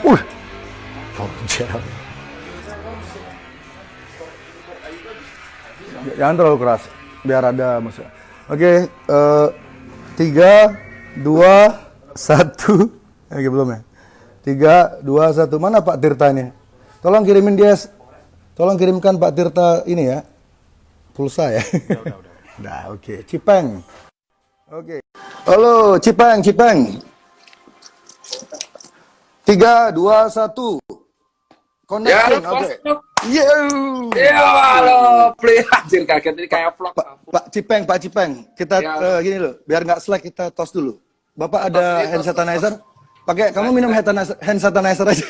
Wih, Jogja. Jangan terlalu keras, biar ada musik. Oke, 3, 2, 1. Oke, belum ya? 3, 2, 1. Mana Pak Tirtanya? Tolong kirimin dia, tolong kirimkan Pak Tirta ini ya, pulsa ya. Udah, oke. Cipeng. Oke. Halo, Cipeng, Cipeng. 3, 2, 1. Connecting, oke. Iya, halo, play anjir kaget ini kayak vlog. Pak Cipeng, kita gini loh, biar nggak slack kita tos dulu. Bapak ada hand sanitizer? Pakai, kamu minum hand sanitizer aja.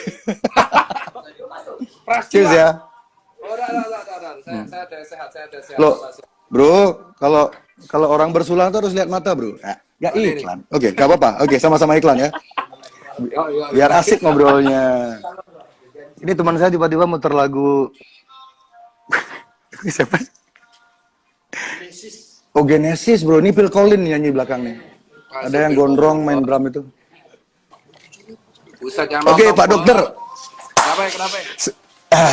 Cheers ya. Udah. Saya udah sehat. Loh, bro, kalau orang bersulang tuh harus lihat mata, bro. Ya iklan. Oke, nggak apa-apa. Oke, sama-sama iklan ya. Biar asik ngobrolnya. Ini teman saya tiba-tiba muter lagu. Siapa? Oh, Genesis, bro. Ini Phil Collins nyanyi belakangnya. Ada yang gondrong main drum itu. Oke, Pak Dokter. Kenapa?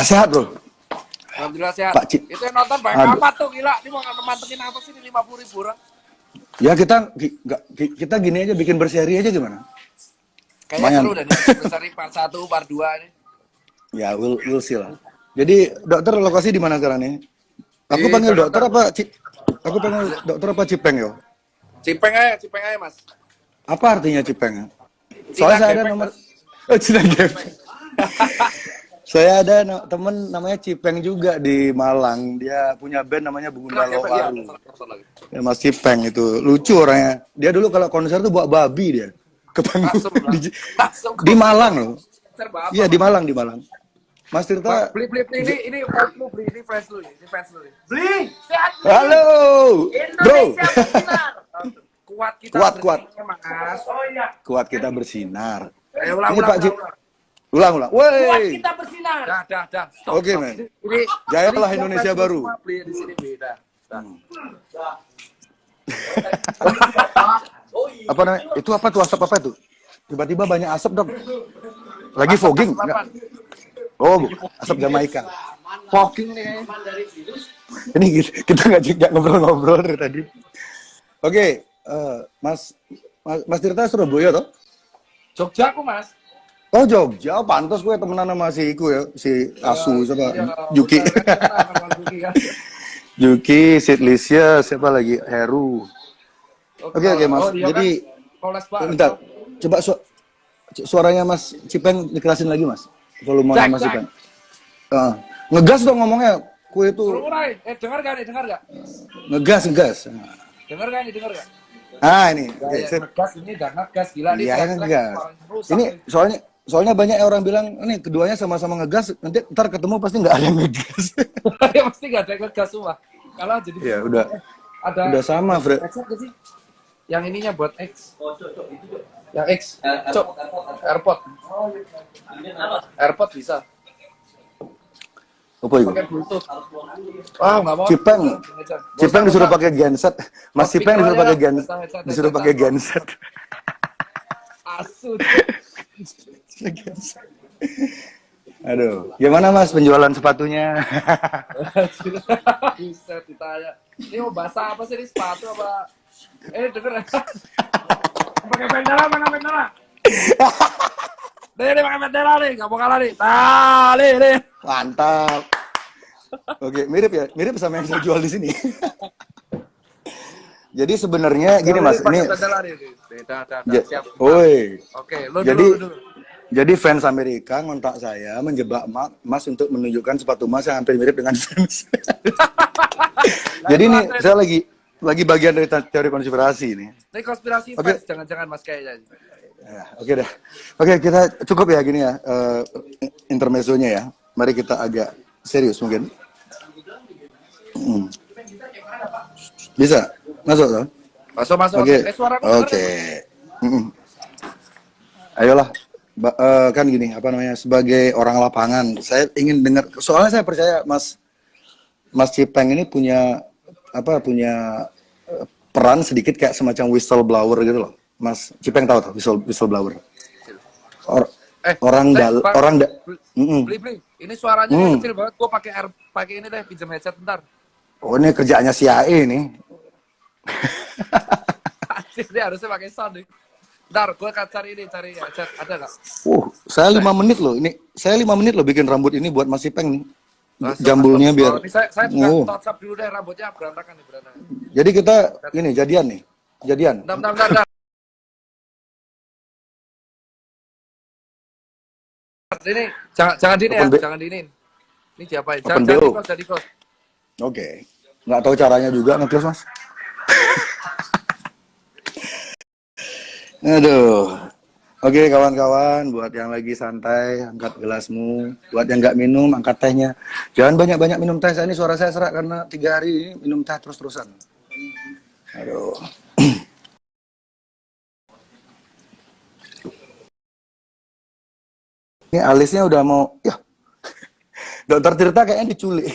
Sehat, bro. Alhamdulillah sehat. Itu yang nonton banyak amat tuh, gila. Ini mau mantengin apa sih, 50.000 orang? Ya kita gini aja, bikin berseri aja gimana? Kayaknya seru dan berseri part 1, part 2 ini. Ya, we'll see lah. Jadi, dokter lokasi di mana sekarang nih? Aku panggil dokter apa? Aku panggil dokter apa Cipeng yo? Cipeng aja mas. Apa artinya Cipeng? Soalnya saya ada nomor. Oh, Cina Gepeng. Saya ada temen namanya Cipeng juga di Malang. Dia punya band namanya Bugunda Lowaru. Ya, Mas Cipeng itu lucu orangnya. Dia dulu kalau konser tuh bawa babi dia. Ke panggung di Malang loh. Iya di Malang. Mas Tirta. Beli ini lu beli ini fans lu nih. Beli. Sehat. Halo. Bro. Kuat kita. Mas. Oh iya. Kuat kita bersinar. Ayo ulang. Ulang. Kuat Woi. kita bersinar. Dah. Oke, men. Jayalah Indonesia baru. Beli di sini beda. Apa namanya? Itu apa tuh, asap apa itu? Tiba-tiba banyak asap, Dok. Lagi fogging? Enggak. Oh, asap Jamaika. Fogging nih. Ini kita nggak ngobrol-ngobrol dari tadi. Oke, Mas Tirta Surabaya toh? Jogja aku, Mas. Oh, Jogja. Pantas gue temenan sama si Iku ya, si Asu siapa? Yuki. Yuki, Sidlisya, siapa lagi? Heru. Oke, Mas. Jadi bentar. Coba suaranya Mas Cipeng dikerasin lagi, Mas. Volume Mas Cipeng. Ngegas dong ngomongnya. Kue itu. Dengar gak? Ngegas. Dengar gak? Ini. Ngegas ini udah ngegas gila nih. Iya, ngegas. Ini soalnya banyak orang bilang ini keduanya sama-sama ngegas, nanti ntar ketemu pasti nggak ada yang ngegas. Ya pasti nggak ada yang ngegas semua. Kalau jadi ya udah sama, Fred. Yang ininya buat X. Yang X. AirPod. AirPod bisa. Apa itu? Pakai Bluetooth. Nggak mau. Cipeng disuruh pakai genset. Mas Cipeng disuruh pakai genset. Asu. Aduh, gimana Mas penjualan sepatunya? Bisa ditanya. Ini mau basah apa sih ini sepatu apa? Denger. Pakai bendera, mana bendera? Nih pakai bendera nih, nggak mau kalah nih. Nih. Mantap. Oke, mirip sama yang saya jual di sini. Jadi sebenarnya gini Mas, ini. Siap. Oi. Oke, Jadi fans Amerika ngontak saya menjebak Mas untuk menunjukkan sepatu Mas yang hampir mirip dengan fans. Jadi ini saya lagi bagian dari teori konspirasi ini. Ini konspirasi fans, jangan-jangan Mas kayaknya. Ya, oke dah. Oke, kita cukup ya gini ya intermezzonya ya. Mari kita agak serius mungkin. Bisa masuk toh? Masuk. Oke. Ayolah. Kan gini, apa namanya, sebagai orang lapangan, saya ingin dengar, soalnya saya percaya Mas Cipeng ini punya peran sedikit kayak semacam whistleblower gitu loh. Mas Cipeng tahu tuh whistleblower? Orang beli. Ini suaranya kecil banget. Gue pakai ini deh, pinjam headset bentar. Oh, ini kerjaannya si AE nih. Anjir, dia harusnya pakai sound nih. Bentar, gue akan cari headset. Ada nggak? Saya 5 menit loh. Saya 5 menit loh bikin rambut ini buat Mas Ipeng nih. Nah, Jambulnya biar. Saya juga touch up dulu deh, rambutnya berantakan. Jadi kita ini jadian nih. Jadian. Bentar. Ini jangan dini ya, jangan dinin. Ini diapain? Jangan di close. Oke. Nggak tahu caranya juga nge-close, Mas. Aduh. Oke kawan-kawan, buat yang lagi santai, angkat gelasmu. Buat yang nggak minum, angkat tehnya. Jangan banyak-banyak minum teh. Ini suara saya serak karena 3 hari ini minum teh terus-terusan. Aduh. Ini alisnya udah mau, ya. Dokter Tirta kayaknya diculik.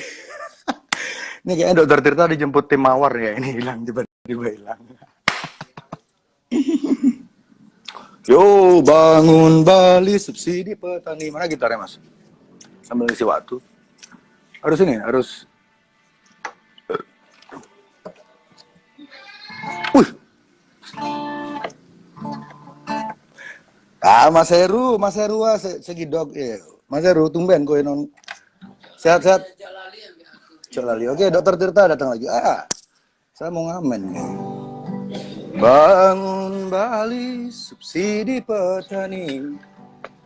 Ini kayaknya Dokter Tirta dijemput tim mawar ya. Ini hilang, tiba-tiba hilang. Yo, bangun Bali, subsidi petani. Mana gitarnya, Mas? Sambil ngisi waktu. Harus ini, harus. Wih. Mas Heru segidok ya. Mas Heru tumben kowe non. Sehat-sehat. Jalali. Oke, Dokter Tirta datang lagi. Saya mau ngamen nih. Bangun Bali, subsidi petani.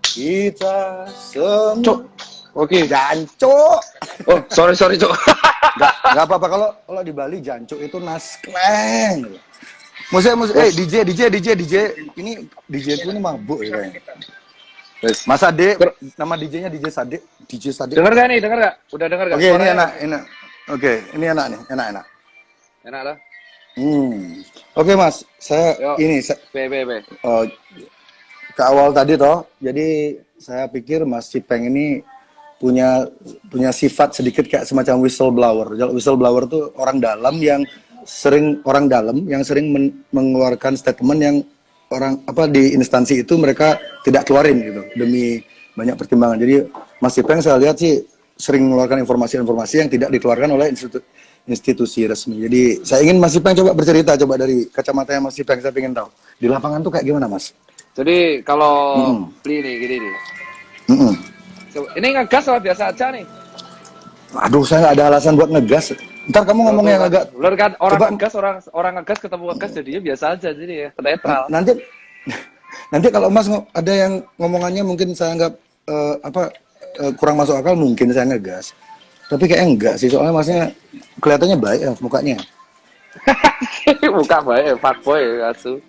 Kita semua. Oke. Jancuk. Oh, sorry, Cok. Gak apa-apa kalau di Bali jancuk itu naskleng. Musik DJ. Ini DJ ku ini mabuk ya kayaknya. Mas Ade, nama DJ-nya DJ Sade. Dengar gak nih? Udah dengar gak? Oke, ini enak. Oke, ini enak nih, enak. Enak lah. Oke, Mas, saya ke awal tadi toh. Jadi saya pikir Mas Ipeng ini punya sifat sedikit kayak semacam whistleblower. Whistleblower tuh orang dalam yang sering mengeluarkan statement yang di instansi itu mereka tidak keluarin gitu demi banyak pertimbangan. Jadi Mas Ipeng saya lihat sih sering mengeluarkan informasi-informasi yang tidak dikeluarkan oleh institusi resmi. Jadi saya ingin Mas Ipeng coba bercerita dari kacamatanya Mas Ipeng, saya ingin tahu di lapangan tuh kayak gimana, Mas? Jadi kalau beli nih gini nih. Ini ngegas lah biasa aja nih. Aduh, saya nggak ada alasan buat ngegas. Ntar kamu ngomong yang agak. Bener kan orang ngegas ketemu ngegas jadinya biasa aja jadi ya netral. Nanti kalau Mas ada yang ngomongannya mungkin saya anggap kurang masuk akal, mungkin saya ngegas. Tapi kayak enggak sih, soalnya Masnya kelihatannya baik ya mukanya. Muka baik, fuckboy asuh.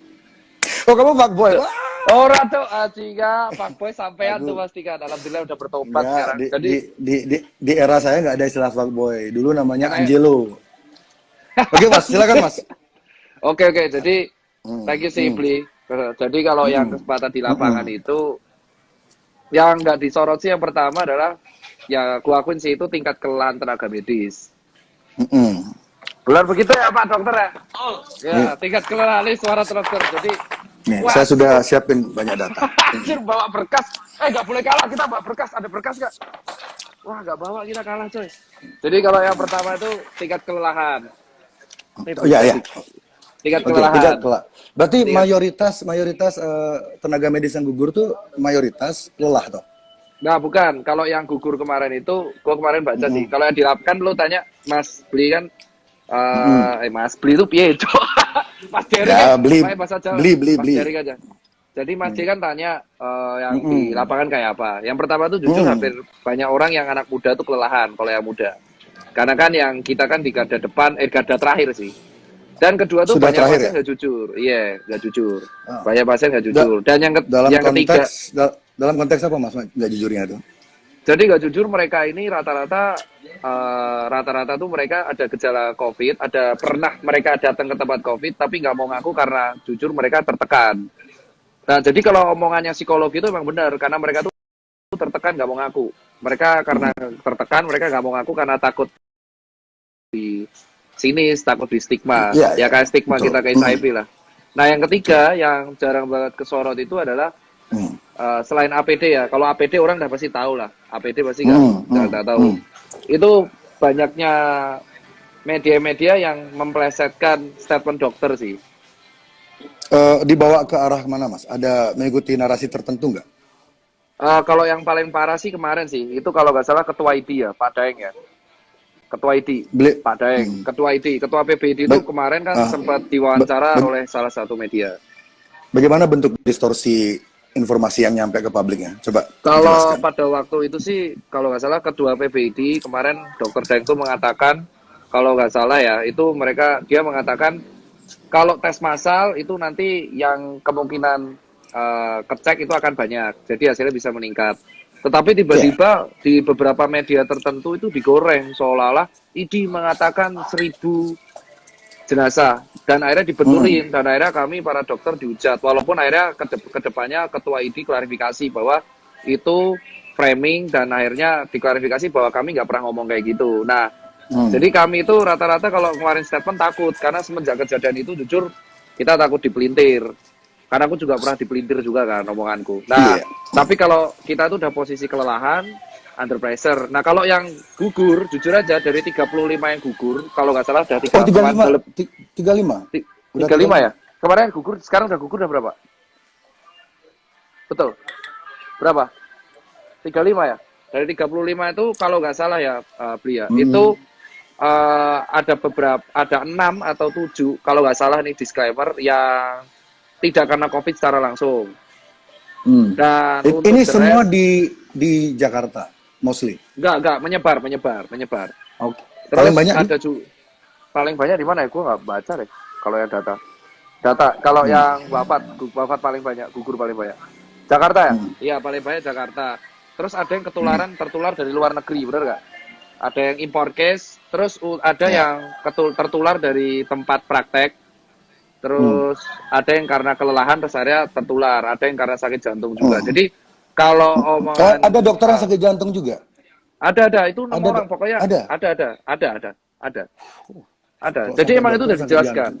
Oh, kamu fuckboy. Ora tuh Aciga, fuckboy sampean tuh pasti kan. Alhamdulillah udah bertobat sekarang. Jadi di era saya nggak ada istilah fuckboy. Dulu namanya Angelo. Oke, Mas, silakan, Mas. Oke. Jadi thank you Simply. Jadi kalau yang kesempatan di lapangan itu yang nggak disorot sih yang pertama adalah ya gua akuin sih itu tingkat kelelahan tenaga medis. Benar begitu ya Pak Dokter ya? Oh, ya tingkat kelelahan suara dokter. Jadi nih, saya sudah siapin banyak data. Anjir, bawa berkas. Nggak boleh kalah kita bawa berkas. Ada berkas nggak? Wah, nggak bawa kita kalah coy. Jadi kalau yang pertama itu tingkat kelelahan. Iya. Tingkat kelelahan. Berarti mayoritas tenaga medis yang gugur tuh mayoritas lelah toh? Nah bukan, kalau yang gugur kemarin itu, gua kemarin baca sih. Kalau yang dilakukan lo tanya Mas Beli kan, Mas Beli itu piye itu? Mas Jerry ya, kan, beli Mas Jerry aja. Jadi Mas Jerry kan tanya yang di lapangan kayak apa. Yang pertama tuh jujur hampir banyak orang yang anak muda tuh kelelahan kalau yang muda. Karena kan yang kita kan di garda depan, garda terakhir sih. Dan kedua tuh sudah banyak pasien nggak jujur, nggak jujur. Banyak pasien nggak jujur. Dan yang ketiga, dalam konteks apa Mas nggak jujurnya tuh? Jadi nggak jujur mereka ini rata-rata tuh mereka ada gejala COVID, pernah mereka datang ke tempat COVID tapi nggak mau ngaku karena jujur mereka tertekan. Nah jadi kalau omongannya psikologi itu memang benar karena mereka tuh tertekan nggak mau ngaku. Mereka karena tertekan mereka nggak mau ngaku karena takut di sini, takut di stigma. Ya kayak stigma betul. Kita kayak HIV lah. Nah yang ketiga yang jarang banget kesorot itu adalah selain APD ya, kalau APD orang udah pasti tahu lah, APD pasti nggak tahu. Itu banyaknya media-media yang memplesetkan statement dokter sih. Dibawa ke arah mana, Mas? Ada mengikuti narasi tertentu nggak? Kalau yang paling parah sih kemarin sih, itu kalau nggak salah ketua ID ya, Pak Daeng ya. Ketua ID, Pak Daeng, ketua ID, ketua PBID itu kemarin kan sempat diwawancara oleh salah satu media. Bagaimana bentuk distorsi informasi yang nyampe ke publiknya? Coba Kalau jelaskan. pada waktu itu sih, kalau nggak salah ketua PBID kemarin Dr. Daeng itu mengatakan, kalau nggak salah ya, itu dia mengatakan kalau tes massal itu nanti yang kemungkinan kecek itu akan banyak, jadi hasilnya bisa meningkat. Tetapi tiba-tiba di beberapa media tertentu itu digoreng seolah-olah ID mengatakan 1.000 jenazah dan akhirnya dibeturin dan akhirnya kami para dokter dihujat, walaupun akhirnya kedepannya ketua ID klarifikasi bahwa itu framing dan akhirnya diklarifikasi bahwa kami nggak pernah ngomong kayak gitu. Nah, jadi kami itu rata-rata kalau kemarin statement takut karena semenjak kejadian itu jujur kita takut dipelintir. Karena aku juga pernah dipelintir juga kan omonganku. Nah, tapi kalau kita itu udah posisi kelelahan, under pressure. Nah, kalau yang gugur, jujur aja dari 35 yang gugur, kalau nggak salah udah 35? 35 ya? Kemarin gugur, sekarang udah gugur udah berapa? Betul. Berapa? 35 ya? Dari 35 itu kalau nggak salah ya, Blia, itu ada 6 atau 7, kalau nggak salah nih disclaimer, yang tidak karena COVID secara langsung. Dan ini semua di Jakarta, mostly? Enggak, menyebar. Okay. Terus Paling banyak ada paling banyak di mana ya? Gue nggak baca deh. Kalau yang data, kalau yang wafat paling banyak, gugur paling banyak. Jakarta ya? Iya, paling banyak Jakarta. Terus ada yang tertular dari luar negeri, bener nggak? Ada yang import case, terus ada yang tertular dari tempat praktek. Terus ada yang karena kelelahan terus akhirnya tertular, ada yang karena sakit jantung juga. Jadi kalau omongan ada dokter yang sakit jantung juga? Ada itu 6 orang pokoknya. Ada. Jadi emang itu udah dijelaskan.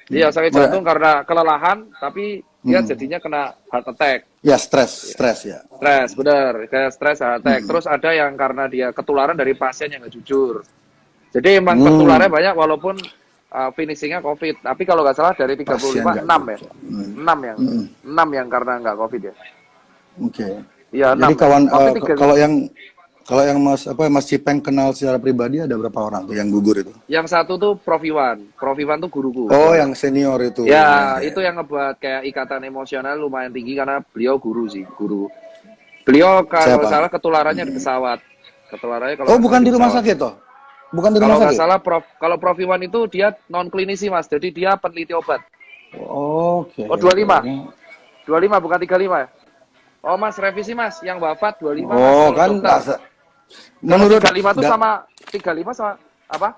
Iya, sakit jantung karena kelelahan, tapi dia jadinya kena heart attack. Ya, stres ya. Stres, benar. Kayak stres, heart attack. Terus ada yang karena dia ketularan dari pasien yang nggak jujur. Jadi emang tertularnya banyak walaupun finishingnya COVID, tapi kalau nggak salah dari 35 6 ya, 6 yang karena nggak COVID ya. Oke. Iya 6. Jadi kalau yang Mas Cipeng kenal secara pribadi ada berapa orang tuh yang gugur itu? Yang satu tuh Prof Iwan tuh guruku. Oh, yang senior itu. Ya, itu yang ngebuat kayak ikatan emosional lumayan tinggi karena beliau guru. Beliau kalau nggak salah ketularannya di pesawat. Ketularannya kalau bukan di rumah sakit toh? Bukan di rumah sakit? Kalau nggak salah, kalau Prof Iwan itu dia non klinisi Mas, jadi dia peneliti obat. Oke. Oh 25 bukan 35 ya? Oh Mas, revisi Mas, yang wafat 25 Oh Mas, kan, menurut 35 itu sama 35 sama apa?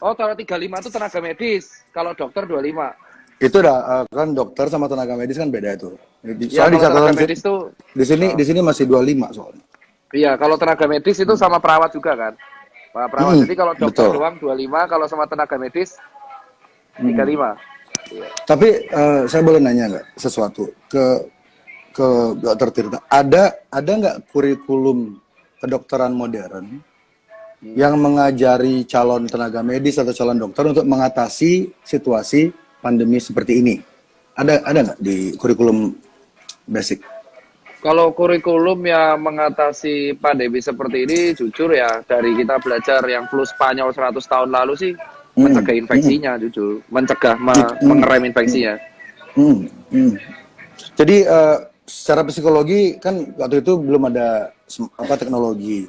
Oh kalau 35 itu tenaga medis, kalau dokter 25. Itu udah kan dokter sama tenaga medis kan beda itu. Ya, Soalnya tenaga medis tuh di sini masih 25 soalnya. Iya, kalau tenaga medis itu sama perawat juga kan. Perawat. Jadi kalau dokter doang 25, kalau sama tenaga medis 35. Iya. Tapi saya boleh nanya nggak sesuatu ke Dr. Tirta? Ada nggak kurikulum kedokteran modern yang mengajari calon tenaga medis atau calon dokter untuk mengatasi situasi pandemi seperti ini? Ada nggak di kurikulum basic? Kalau kurikulum yang mengatasi pandemi seperti ini, jujur ya, dari kita belajar yang flu Spanyol 100 tahun lalu sih, mencegah infeksinya, jujur. Mencegah, mengerem infeksinya. Jadi, secara psikologi, kan waktu itu belum ada teknologi.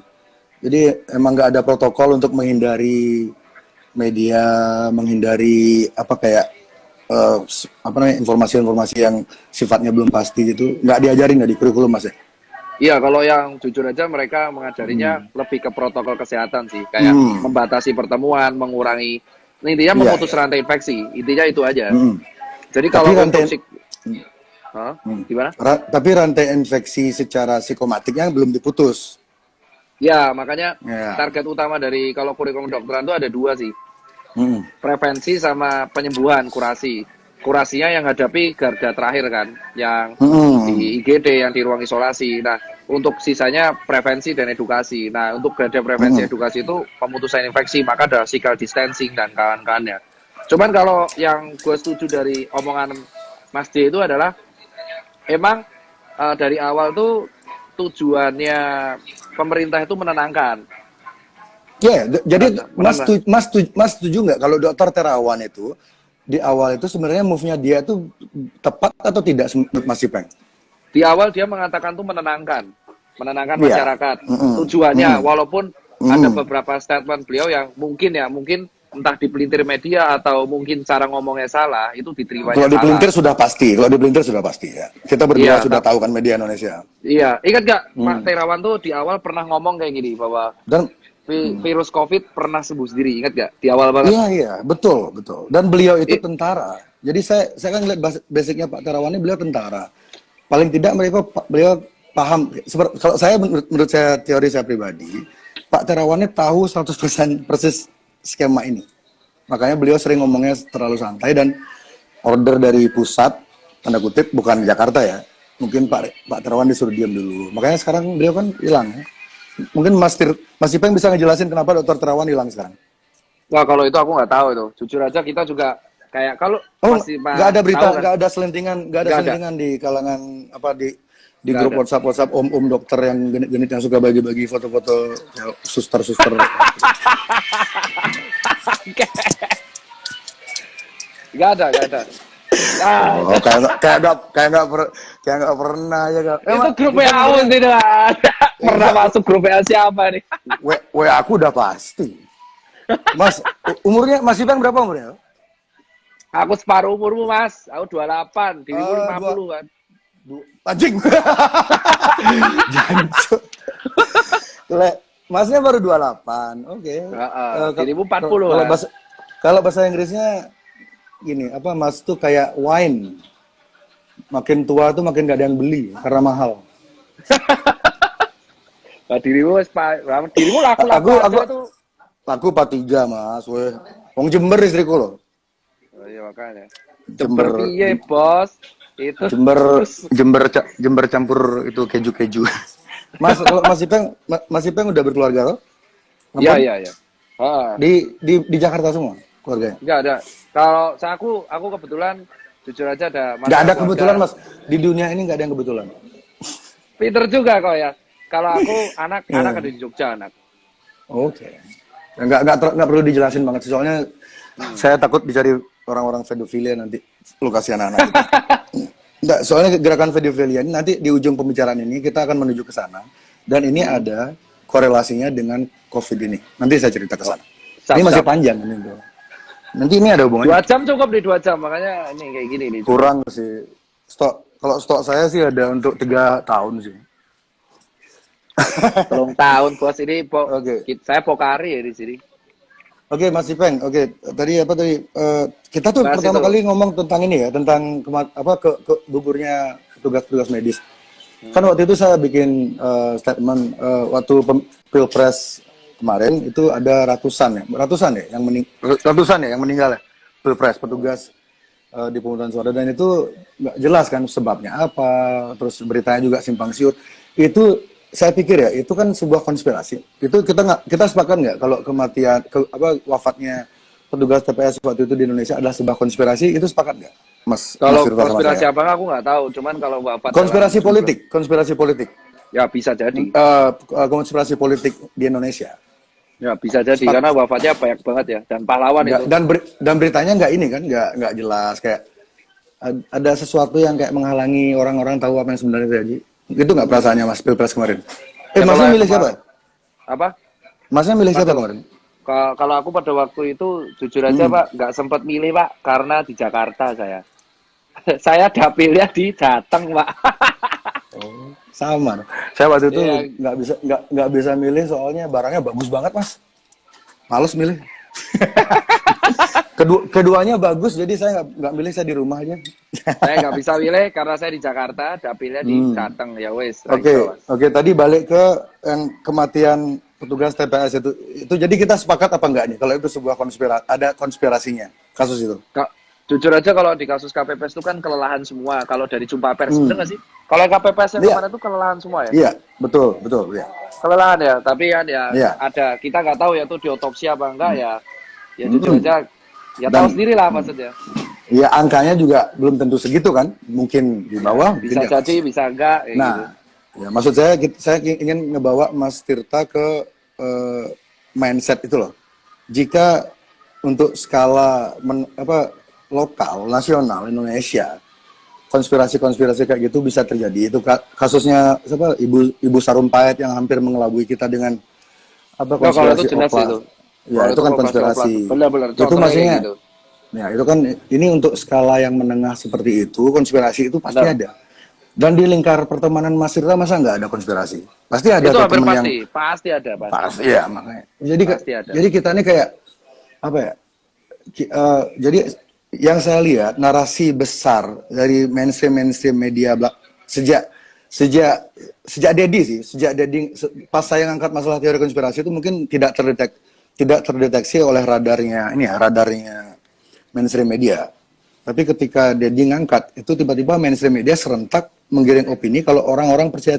Jadi, emang nggak ada protokol untuk menghindari media, menghindari informasi-informasi yang sifatnya belum pasti gitu, nggak diajarin nggak di kurikulum Mas ya? Iya, kalau yang jujur aja mereka mengajarinya lebih ke protokol kesehatan sih, kayak membatasi pertemuan, mengurangi, intinya memutus rantai infeksi, intinya itu aja. Jadi kalau gimana? Tapi rantai infeksi secara psikomatiknya belum diputus. Ya, makanya target utama dari kalau kurikulum kedokteran itu ada 2 sih. Prevensi sama penyembuhan, kurasi. kurasinya yang hadapi garda terakhir kan, yang di IGD, yang di ruang isolasi. Nah, untuk sisanya prevensi dan edukasi. Nah, untuk garda prevensi edukasi itu pemutusan infeksi, maka ada physical distancing dan kawan-kawannya. Cuman kalau yang gue setuju dari omongan Mas D itu adalah emang dari awal tuh tujuannya pemerintah itu menenangkan. Ya, jadi Mas setuju nggak kalau Dokter Terawan itu di awal itu sebenarnya move-nya dia tuh tepat atau tidak menurut Mas Ipeng? Di awal dia mengatakan tuh menenangkan Iya. masyarakat. Tujuannya, walaupun ada beberapa statement beliau yang mungkin entah dipelintir media atau mungkin cara ngomongnya salah, itu diterimanya Kalau salah. dipelintir sudah pasti ya. Kita berdua sudah tahu kan media Indonesia. Iya, ingat gak Pak Terawan tuh di awal pernah ngomong kayak gini bahwa Dan virus COVID pernah sembuh sendiri, ingat gak? Di awal banget. iya, betul. Dan beliau itu tentara. Jadi saya kan lihat basicnya Pak Terawan ini beliau tentara. Paling tidak beliau paham. Kalau saya menurut saya teori saya pribadi, Pak Terawan ini tahu 100% persis skema ini. Makanya beliau sering ngomongnya terlalu santai dan order dari pusat, tanda kutip, bukan Jakarta ya. Mungkin Pak Terawan disuruh diam dulu. Makanya sekarang beliau kan hilang ya. Mungkin Mas Ipeng bisa ngejelasin kenapa Dokter Terawan hilang sekarang. Wah, kalau itu aku nggak tahu itu. Jujur aja kita juga kayak kalau masih nggak ada berita, kan? nggak ada selentingan di kalangan di grup WhatsApp om dokter yang genit-genit yang suka bagi-bagi foto-foto ya, suster. Gak ada. Oh, kayak nggak pernah ya kak. Itu grup WA tidak ada. Pernah masuk grup WA siapa nih? WA aku udah pasti. Mas, Mas Ipeng berapa umurnya? Aku separuh umurmu, Mas. Aku 28, dirimu 50 kan. Anjing. Jancuk. Masnya baru 28. Oke. Dirimu 40 kan. Kalau bahasa Inggrisnya gini, Mas tuh kayak wine. Makin tua tuh makin gak ada yang beli karena mahal. Nah, dirimu laku tuh. Laku 43, Mas. Wong Jember istriku loh. Oh iya makanya. Jember piye, Bos? Itu Jember campur itu keju. Mas, kalau Mas Ipeng udah berkeluarga loh? Iya. Di Jakarta semua keluarganya? Enggak ada. Kalau aku kebetulan jujur aja ada. Nggak ada kebetulan, Mas. Di dunia ini nggak ada yang kebetulan. Pinter juga kok ya. Kalau aku anak ada di Jogja anak. Oke. Nggak perlu dijelasin banget sih, soalnya saya takut dicari orang-orang pedofilia nanti lokasi anak-anak. Nggak, soalnya gerakan pedofilia ini nanti di ujung pembicaraan ini kita akan menuju ke sana dan ini ada korelasinya dengan COVID ini. Nanti saya cerita ke sana. Ini masih panjang ini, bro. Nanti ini ada hubungannya. 2 jam cukup nih 2 jam, makanya ini kayak gini nih. Kurang sih. Kalau stok saya sih ada untuk 3 tahun sih. 3 tahun, Bos. Ini saya Pokari ya di sini. Oke, Mas Ipeng. Oke, tadi kita tuh pertama kali ngomong tentang ini ya, tentang gugurnya petugas medis. Kan waktu itu saya bikin statement waktu Pilpres kemarin itu ada ratusan ya yang meninggal ya, Pilpres petugas di pemungutan suara, dan itu nggak jelas kan sebabnya apa, terus beritanya juga simpang siur. Itu saya pikir ya, itu kan sebuah konspirasi. Itu kita sepakat nggak kalau wafatnya petugas TPS waktu itu di Indonesia adalah sebuah konspirasi? Itu sepakat nggak, Mas? Kalau konspirasi apa aku nggak tahu. Cuman kalau wafat konspirasi politik. Ya bisa jadi. Konspirasi politik di Indonesia. Ya bisa jadi karena wafatnya banyak banget ya, dan pahlawan itu. Dan beritanya nggak ini kan, nggak jelas, kayak ada sesuatu yang kayak menghalangi orang-orang tahu apa yang sebenarnya terjadi. Itu nggak perasaannya Mas Pilpres kemarin? Masnya milih siapa? Apa? Masnya milih siapa kemarin? Kalau aku pada waktu itu jujur aja Pak, nggak sempat milih Pak, karena di Jakarta saya. Saya dapilnya di Jateng Pak. Oh, sama. Saya waktu itu nggak bisa milih soalnya barangnya bagus banget Mas. Males milih. Keduanya bagus, jadi saya nggak milih, saya di rumah aja. Saya nggak bisa milih karena saya di Jakarta, dapilnya di Jateng ya wes. Oke. Tadi balik ke yang kematian petugas TPS itu jadi kita sepakat apa enggak nih kalau itu sebuah ada konspirasinya kasus itu? jujur aja kalau di kasus KPPS itu kan kelelahan semua. Kalau dari jumpa pers, bener nggak sih? Kalau KPPS yang Iya. kemarin itu kelelahan semua ya? Iya, betul, ya. Kelelahan ya, tapi kan ya Iya. ada, kita nggak tahu ya tuh diotopsi apa enggak ya. Ya jujur aja, ya tahu Dan- sendiri lah maksudnya. Ya angkanya juga belum tentu segitu kan, mungkin di bawah, mungkin Bisa di atas. jadi, bisa enggak. Kayak gitu. Nah, ya maksud saya ingin ngebawa Mas Tirta ke mindset itu loh. Jika untuk skala lokal, nasional Indonesia, konspirasi-konspirasi kayak gitu bisa terjadi. Itu kasusnya siapa? Ibu Sarumpait yang hampir mengelabui kita dengan Kalau konspirasi itu jelas oplas. itu. Ya, Kalau itu kan operasi konspirasi. oplas. Benar-benar. Itu Contohnya maksudnya kayak gitu. ya, itu kan ini untuk skala yang menengah seperti itu, konspirasi itu pasti Benar. ada. Dan di lingkar pertemanan Mas Tirta masa nggak ada konspirasi? Pasti ada Itu tuh hampir teman pasti, yang pasti ada, pasti. pasti ya makanya. Jadi Pasti ada. jadi kita ini kayak apa ya? Jadi yang saya lihat narasi besar dari mainstream media sejak Dedi pas saya ngangkat masalah teori konspirasi itu mungkin tidak terdeteksi oleh radarnya mainstream media. Tapi ketika Dedi ngangkat, itu tiba-tiba mainstream media serentak menggiring opini kalau orang-orang percaya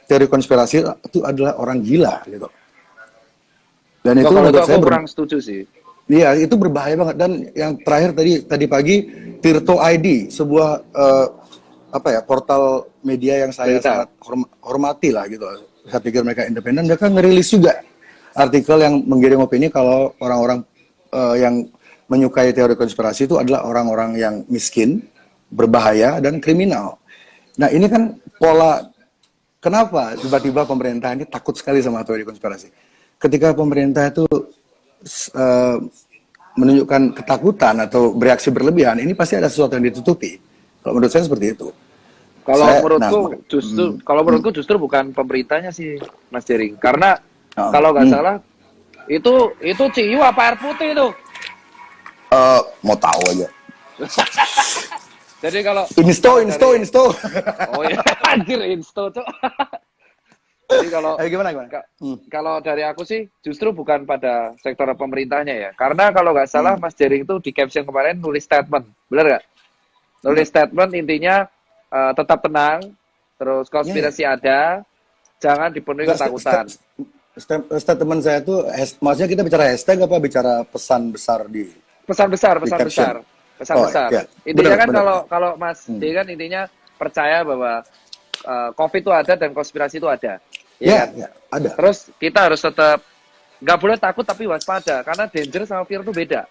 teori konspirasi itu adalah orang gila gitu. Dan itu Kalau itu menurut aku saya kurang setuju sih. iya, itu berbahaya banget. Dan yang terakhir tadi pagi Tirto ID, sebuah portal media yang saya Berita. sangat hormati lah gitu. Saya pikir mereka independen, mereka ngerilis juga artikel yang menggiring opini kalau orang-orang yang menyukai teori konspirasi itu adalah orang-orang yang miskin, berbahaya, dan kriminal. Nah ini kan pola, kenapa tiba-tiba pemerintah ini takut sekali sama teori konspirasi? Ketika pemerintah itu menunjukkan ketakutan atau bereaksi berlebihan, ini pasti ada sesuatu yang ditutupi. Kalau menurut saya seperti itu. Kalau Saya- menurutku justru bukan pemerintahnya sih, Mas Jering. Karena Oh. kalau nggak salah itu Ciyu apa air putih itu. Mau tahu aja. Jadi kalau Insto. Oh iya, anjir insto tuh. Jadi kalau Gimana? kalau dari aku sih justru bukan pada sektor pemerintahnya ya. Karena kalau nggak salah Mas Jering itu di caption kemarin nulis statement, benar nggak? Nulis statement intinya tetap tenang, terus konspirasi ada, jangan dipenuhi ketakutan. Statement saya tuh, maksudnya kita bicara hashtag apa bicara pesan besar di... Pesan besar. Oh, iya. Intinya Benar, kan benar. kalau Mas D kan intinya percaya bahwa COVID itu ada dan konspirasi itu ada. Ya, Kan? ya, ada. Terus kita harus tetap nggak boleh takut tapi waspada karena danger sama fear itu beda.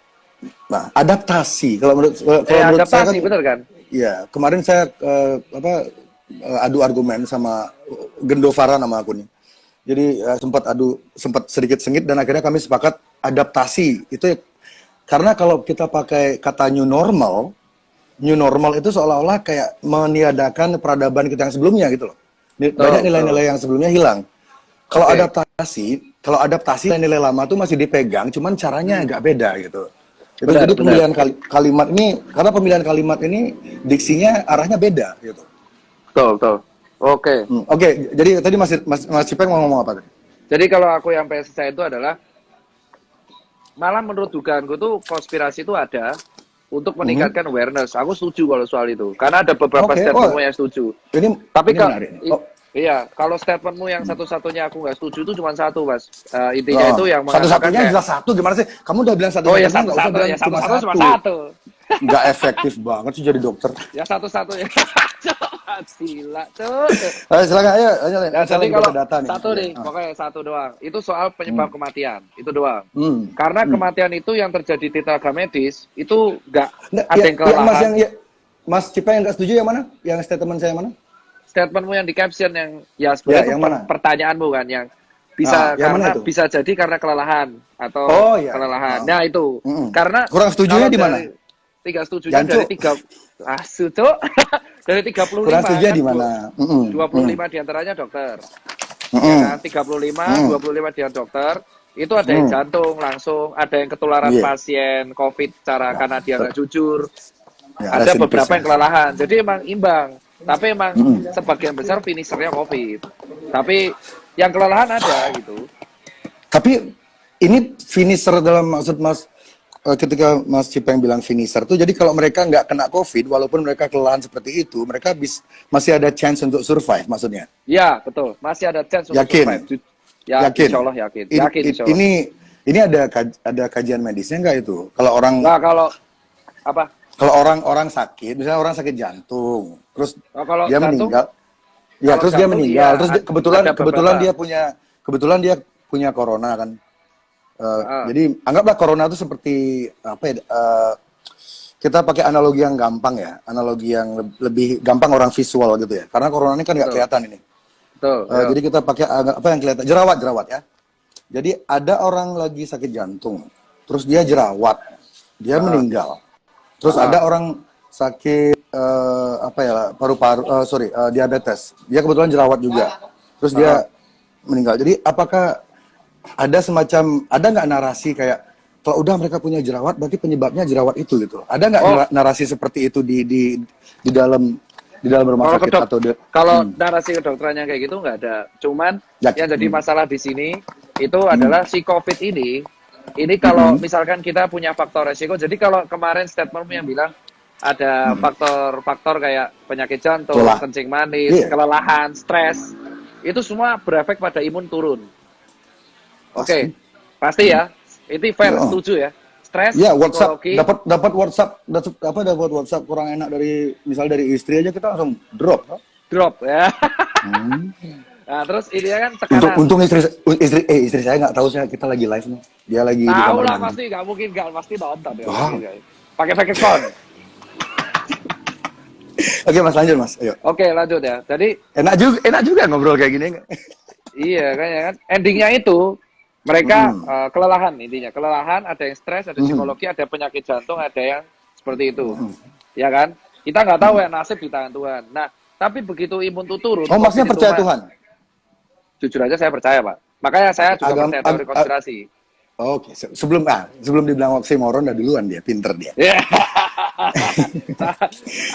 Nah, adaptasi. Kalau menurut saya Adaptasi kan, bener kan? ya kemarin saya adu argumen sama Gendovara nama akunnya. Jadi sempat sedikit sengit dan akhirnya kami sepakat adaptasi itu karena kalau kita pakai kata new normal itu seolah-olah kayak meniadakan peradaban kita yang sebelumnya gitu loh. Banyak nilai-nilai yang sebelumnya hilang. Kalau adaptasi nilai lama tuh masih dipegang, cuman caranya agak beda gitu. Jadi pemilihan kalimat ini, karena pemilihan kalimat ini diksinya arahnya beda gitu. Betul. Oke. Oke, jadi tadi Mas Cipeng mau ngomong apa tadi? Jadi kalau aku yang pengen saya itu adalah malah menurut dugaanku tuh konspirasi itu ada untuk meningkatkan awareness. Aku setuju kalau soal itu. Karena ada beberapa statementmu yang setuju. Tapi iya, kalau statementmu yang satu-satunya aku nggak setuju itu cuma satu, Mas. Intinya itu yang mengatakan satu-satunya jelas satu. Gimana sih? Kamu udah bilang satu. Oh ya satu-satu, ya satu-satu cuma satu. Nggak efektif banget sih jadi dokter. Ya satu-satunya. Gila, tuh. Silakan, ayo. Ya, jadi kalau data nih. satu nih, pokoknya satu doang. Itu soal penyebab kematian, itu doang. Hmm. Karena kematian itu yang terjadi di tenaga medis itu nggak Nah, ada yang kelelahan. Mas Cipa yang nggak setuju yang mana? Yang statement saya yang mana? Statementmu yang di caption yang ya sebenarnya yang itu mana? pertanyaanmu kan yang bisa yang mana karena itu? bisa jadi karena kelelahan atau kelelahan. Nah itu karena kurang setujunya di mana? Tiga setujunya dari tiga Cuk. Dari 35 kurang setuju kan, di mana? 25 diantaranya dokter. Ya kan? 35, 25 dia dokter. Itu ada yang jantung langsung, ada yang ketularan pasien COVID cara karena dia nggak jujur. Ya, ada beberapa yang kelelahan. Jadi emang imbang. Tapi emang sebagian besar finishernya COVID. Tapi yang kelelahan ada gitu. Tapi ini finisher dalam maksud Mas ketika Mas Cipeng bilang finisher tuh, jadi kalau mereka nggak kena COVID, walaupun mereka kelelahan seperti itu, mereka masih ada chance untuk survive, maksudnya. Ya, betul. Masih ada chance untuk Yakin? survive. Ya, Yakin? insya Allah yakin. Ini, Yakin, insya Allah. ini ada kajian medisnya nggak itu? Kalau orang Nah, kalau apa? kalau orang sakit, misalnya orang sakit jantung, terus Nah, kalau dia jantung, meninggal, ya kalau terus dia jantung, meninggal, iya, terus ada kebetulan beberapa. dia punya corona kan. Jadi anggaplah corona itu seperti apa ya? Kita pakai analogi yang gampang ya, analogi yang lebih gampang orang visual gitu ya. Karena corona ini kan nggak Betul. kelihatan ini. Betul. Ya. Jadi kita pakai apa yang kelihatan, jerawat ya. Jadi ada orang lagi sakit jantung, terus dia jerawat, dia meninggal. Terus ada orang sakit apa ya, paru-paru, diabetes, dia kebetulan jerawat juga, terus dia meninggal. Jadi apakah ada nggak narasi kayak kalau udah mereka punya jerawat, berarti penyebabnya jerawat itu gitu? Ada nggak narasi seperti itu di dalam rumah sakit atau kalau narasi kedokterannya kayak gitu nggak ada. Cuman yang jadi masalah di sini itu adalah si COVID ini kalau misalkan kita punya faktor resiko. Jadi kalau kemarin statementmu yang bilang ada faktor-faktor kayak penyakit jantung, kencing manis, kelelahan, stres, itu semua berefek pada imun turun. Oke, pasti ya. Itu fair, setuju ya. Stres, ya, WhatsApp, psikologi. dapat WhatsApp kurang enak dari istri aja kita langsung drop Ya. Nah, terus ini kan tekanan. Untung istri saya nggak tahu kita lagi live nih. Dia lagi di tahu kamar lah, mandi. pasti nonton ya. Wow. Pakai phone. Oke Mas, lanjut Mas. Ayo. Oke, lanjut ya. Jadi enak juga ngobrol kayak gini. iya kan endingnya itu mereka kelelahan, intinya kelelahan, ada yang stres, ada psikologi, ada penyakit jantung, ada yang seperti itu. Ya kan? Kita nggak tahu ya, nasib di tangan Tuhan. Nah, tapi begitu imun itu turun. Masnya percaya Tuhan? Jujur aja saya percaya, Pak. Makanya saya juga percaya teori konspirasi. Oke, sebelum dibilang oksimoron dah duluan dia, pinter dia.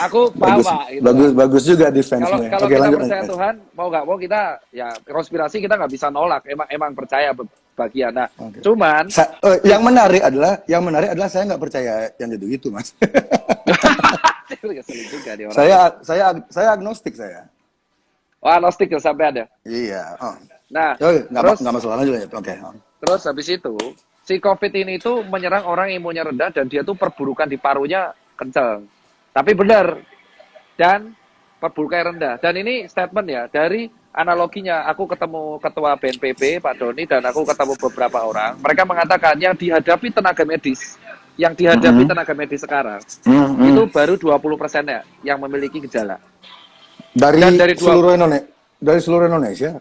Aku paham, Pak. Gitu. Bagus juga defense-nya. Kalau kita percaya Tuhan, mau nggak mau kita ya konspirasi kita nggak bisa nolak. Emang percaya bagian. Nah, cuman yang menarik adalah saya nggak percaya yang gitu Mas. Saya agnostik saya. Oh, agnostik ya sampai ada. Iya. Nah, nggak masalah juga ya. Oke. Terus habis itu si COVID ini tuh menyerang orang imunnya rendah dan dia tuh perburukan di parunya kencang. Tapi benar. Dan perburukan rendah. Dan ini statement ya dari analoginya. Aku ketemu ketua BNPB Pak Doni dan aku ketemu beberapa orang. Mereka mengatakan yang dihadapi tenaga medis tenaga medis sekarang itu baru 20%-nya yang memiliki gejala. Dari seluruh Indonesia. Dari seluruh Indonesia.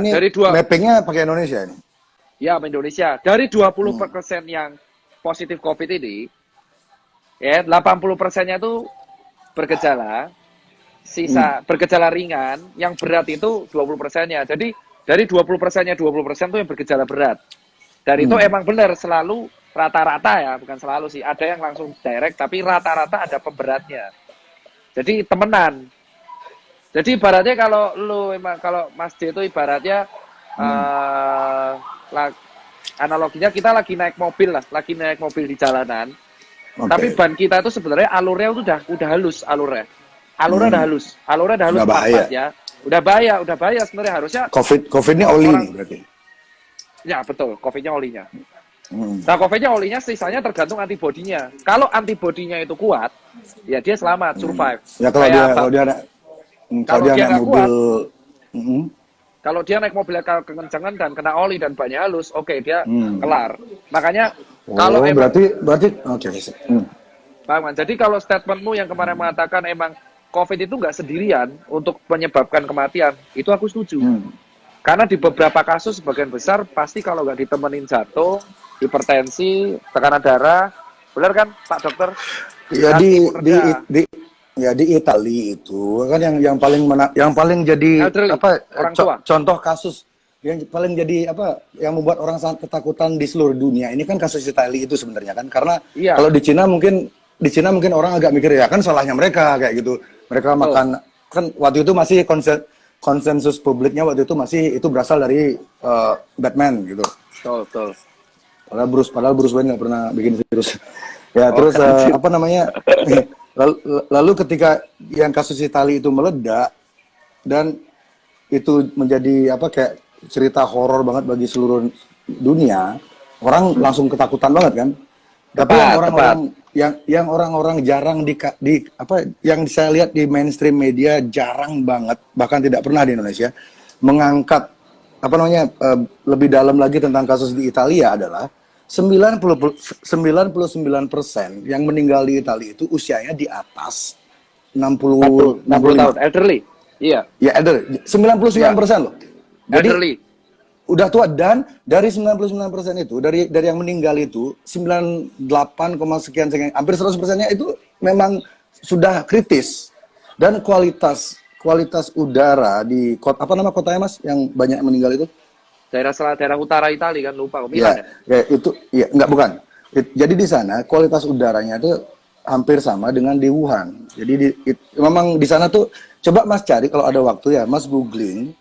Ini dari mappingnya pakai Indonesia ini. Ya, Indonesia. Dari 20% yang positif COVID ini, ya 80%-nya itu bergejala, sisa bergejala ringan, yang berat itu 20%-nya. Jadi dari 20%-nya 20% itu yang bergejala berat. Dan itu emang benar selalu rata-rata ya, bukan selalu sih. Ada yang langsung direct, tapi rata-rata ada pemberatnya. Jadi temenan. Jadi ibaratnya kalau Mas D itu ibaratnya analoginya kita lagi naik mobil di jalanan. Tapi ban kita itu sebenarnya alurnya itu udah halus alurnya udah halus bahaya ya. Udah bahaya sebenarnya harusnya. COVID ini oli nih berarti. Ya betul, COVID-nya olinya. Nah, COVID-nya olinya sisanya tergantung antibodinya. Kalau antibodinya itu kuat, ya dia selamat, survive. Ya kalau dia naik mobil. Kalau dia naik mobil kekencangan dan kena oli dan bannya halus, oke, dia kelar. Makanya kalau berarti oke. Bang, jadi kalau statementmu yang kemarin mengatakan emang COVID itu nggak sendirian untuk menyebabkan kematian, itu aku setuju. Karena di beberapa kasus sebagian besar pasti kalau nggak ditemenin jantung, hipertensi, tekanan darah, benar kan Pak Dokter? Ya di Italia itu kan yang paling jadi contoh kasus yang paling jadi yang membuat orang sangat ketakutan di seluruh dunia ini kan kasus Italia itu sebenarnya kan, karena kalau di Cina mungkin orang agak mikir ya kan salahnya mereka kayak gitu, mereka makan kan waktu itu masih konsensus publiknya waktu itu masih itu berasal dari Batman gitu. Betul. Padahal Bruce Wayne nggak pernah bikin virus. Ya, Oh, terus anjir. apa namanya? Lalu ketika yang kasus Itali itu meledak dan itu menjadi apa kayak cerita horor banget bagi seluruh dunia, orang langsung ketakutan banget kan. Tapi yang Tepat, tepat. orang-orang yang orang-orang jarang di apa yang saya lihat di mainstream media jarang banget, bahkan tidak pernah di Indonesia mengangkat apa namanya lebih dalam lagi tentang kasus di Italia adalah 99% yang meninggal di Italia itu usianya di atas 40, 60 tahun, 65. elderly. Iya, Ya, ada 99% loh. Jadi elderly. udah tua dan dari 99% itu dari yang meninggal itu 98, sekian sekian hampir 100%-nya itu memang sudah kritis dan kualitas udara di kota apa nama kotanya Mas yang banyak meninggal itu Daerah utara Italia kan, lupa kok, ya Milan ya? itu ya enggak bukan. Jadi di sana kualitas udaranya itu hampir sama dengan di Wuhan. Jadi memang di sana tuh coba Mas cari kalau ada waktu ya Mas googling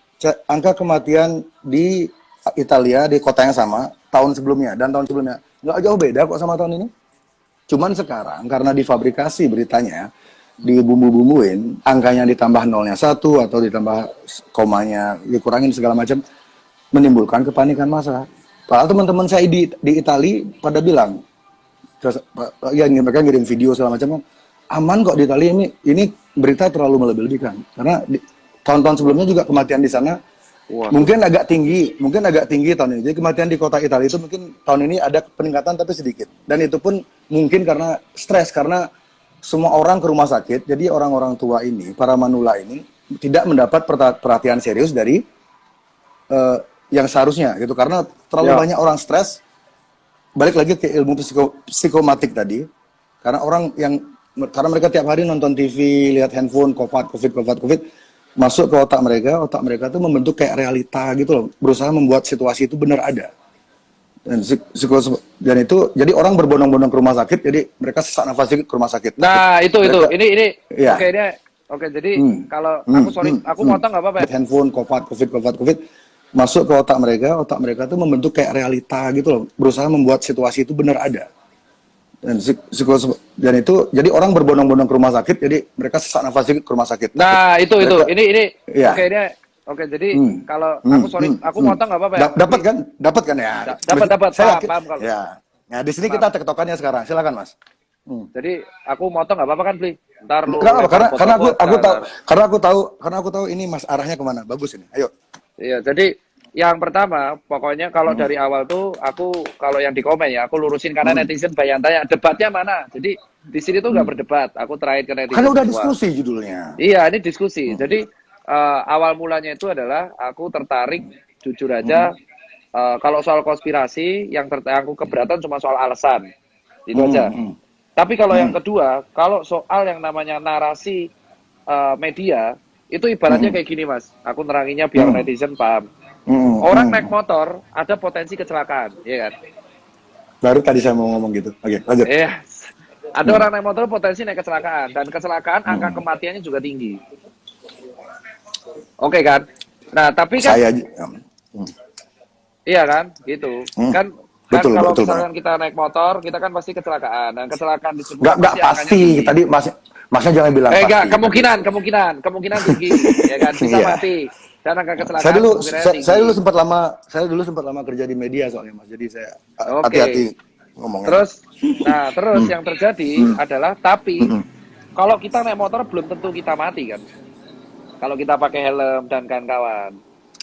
angka kematian di Italia di kota yang sama tahun sebelumnya dan tahun sebelumnya nggak jauh beda kok sama tahun ini. Cuman sekarang karena difabrikasi beritanya dibumbu-bumbuin angkanya ditambah nolnya 1 atau ditambah komanya dikurangin segala macam menimbulkan kepanikan massa. Padahal teman-teman saya di Italia pada bilang ya mereka ngirim video segala macam aman kok di Italia ini berita terlalu melebih-lebihkan karena tahun-tahun sebelumnya juga kematian di sana Wah, mungkin agak tinggi tahun ini. Jadi kematian di kota Italia itu mungkin tahun ini ada peningkatan tapi sedikit. Dan itu pun mungkin karena stres karena semua orang ke rumah sakit. Jadi orang-orang tua ini, para manula ini tidak mendapat perhatian serius dari yang seharusnya gitu karena terlalu ya. banyak orang stres. Balik lagi ke ilmu psikomatik tadi. Karena karena mereka tiap hari nonton TV, lihat handphone, COVID, masuk ke otak mereka tuh membentuk kayak realita gitu loh, berusaha membuat situasi itu benar ada. Dan itu jadi orang berbondong-bondong ke rumah sakit, jadi mereka sesak nafas ke rumah sakit. Nah, itu. Mereka, Ini. ya. Oke, jadi kalau aku motong nggak apa-apa ya? Handphone, COVID, masuk ke otak mereka tuh membentuk kayak realita gitu loh, berusaha membuat situasi itu benar ada. Dan itu jadi orang berbondong-bondong ke rumah sakit, jadi mereka sesak nafas ke rumah sakit. Nah, itu. Mereka, Ini. ya. Oke, jadi kalau aku motong nggak apa-apa ya? Dapat kan ya? Dapat. Saya Paham kalau. ya. Nah, di sini kita tektokannya sekarang. Silakan, Mas. Jadi aku motong nggak apa-apa kan, Pli? Ntar lu Kenapa? Karena aku aku tahu ini Mas arahnya kemana. Bagus ini. Ayo. Iya, jadi yang pertama, pokoknya kalau dari awal tuh aku kalau yang di komen ya, aku lurusin karena netizen banyak tanya debatnya mana. Jadi di sini tuh nggak berdebat. Aku terakhir ke netizen. Kan udah semua. diskusi judulnya. Iya, ini diskusi. Jadi awal mulanya itu adalah aku tertarik jujur aja kalau soal konspirasi yang aku keberatan cuma soal alasan. Itu aja. Tapi kalau yang kedua, kalau soal yang namanya narasi media, itu ibaratnya kayak gini, Mas. Aku neranginnya biar netizen paham. Orang naik motor ada potensi kecelakaan, ya kan? Baru tadi saya mau ngomong gitu. Oke, lanjut. Ada orang naik motor potensi naik kecelakaan dan kecelakaan angka kematiannya juga tinggi. Oke kan? Nah, tapi kan iya kan? Gitu. Kan betul, kalau betul misalkan banget. kita naik motor, kita kan pasti kecelakaan. Dan kecelakaan di semua Nggak pasti. Tadi Masnya jangan bilang pasti. enggak, kemungkinan tinggi, ya kan? Bisa mati. Dan angka kecelakaan saya dulu sempat lama kerja di media soalnya Mas. Jadi saya hati-hati ngomongnya. Terus yang terjadi adalah tapi kalau kita naik motor belum tentu kita mati kan. Kalau kita pakai helm dan kawan-kawan.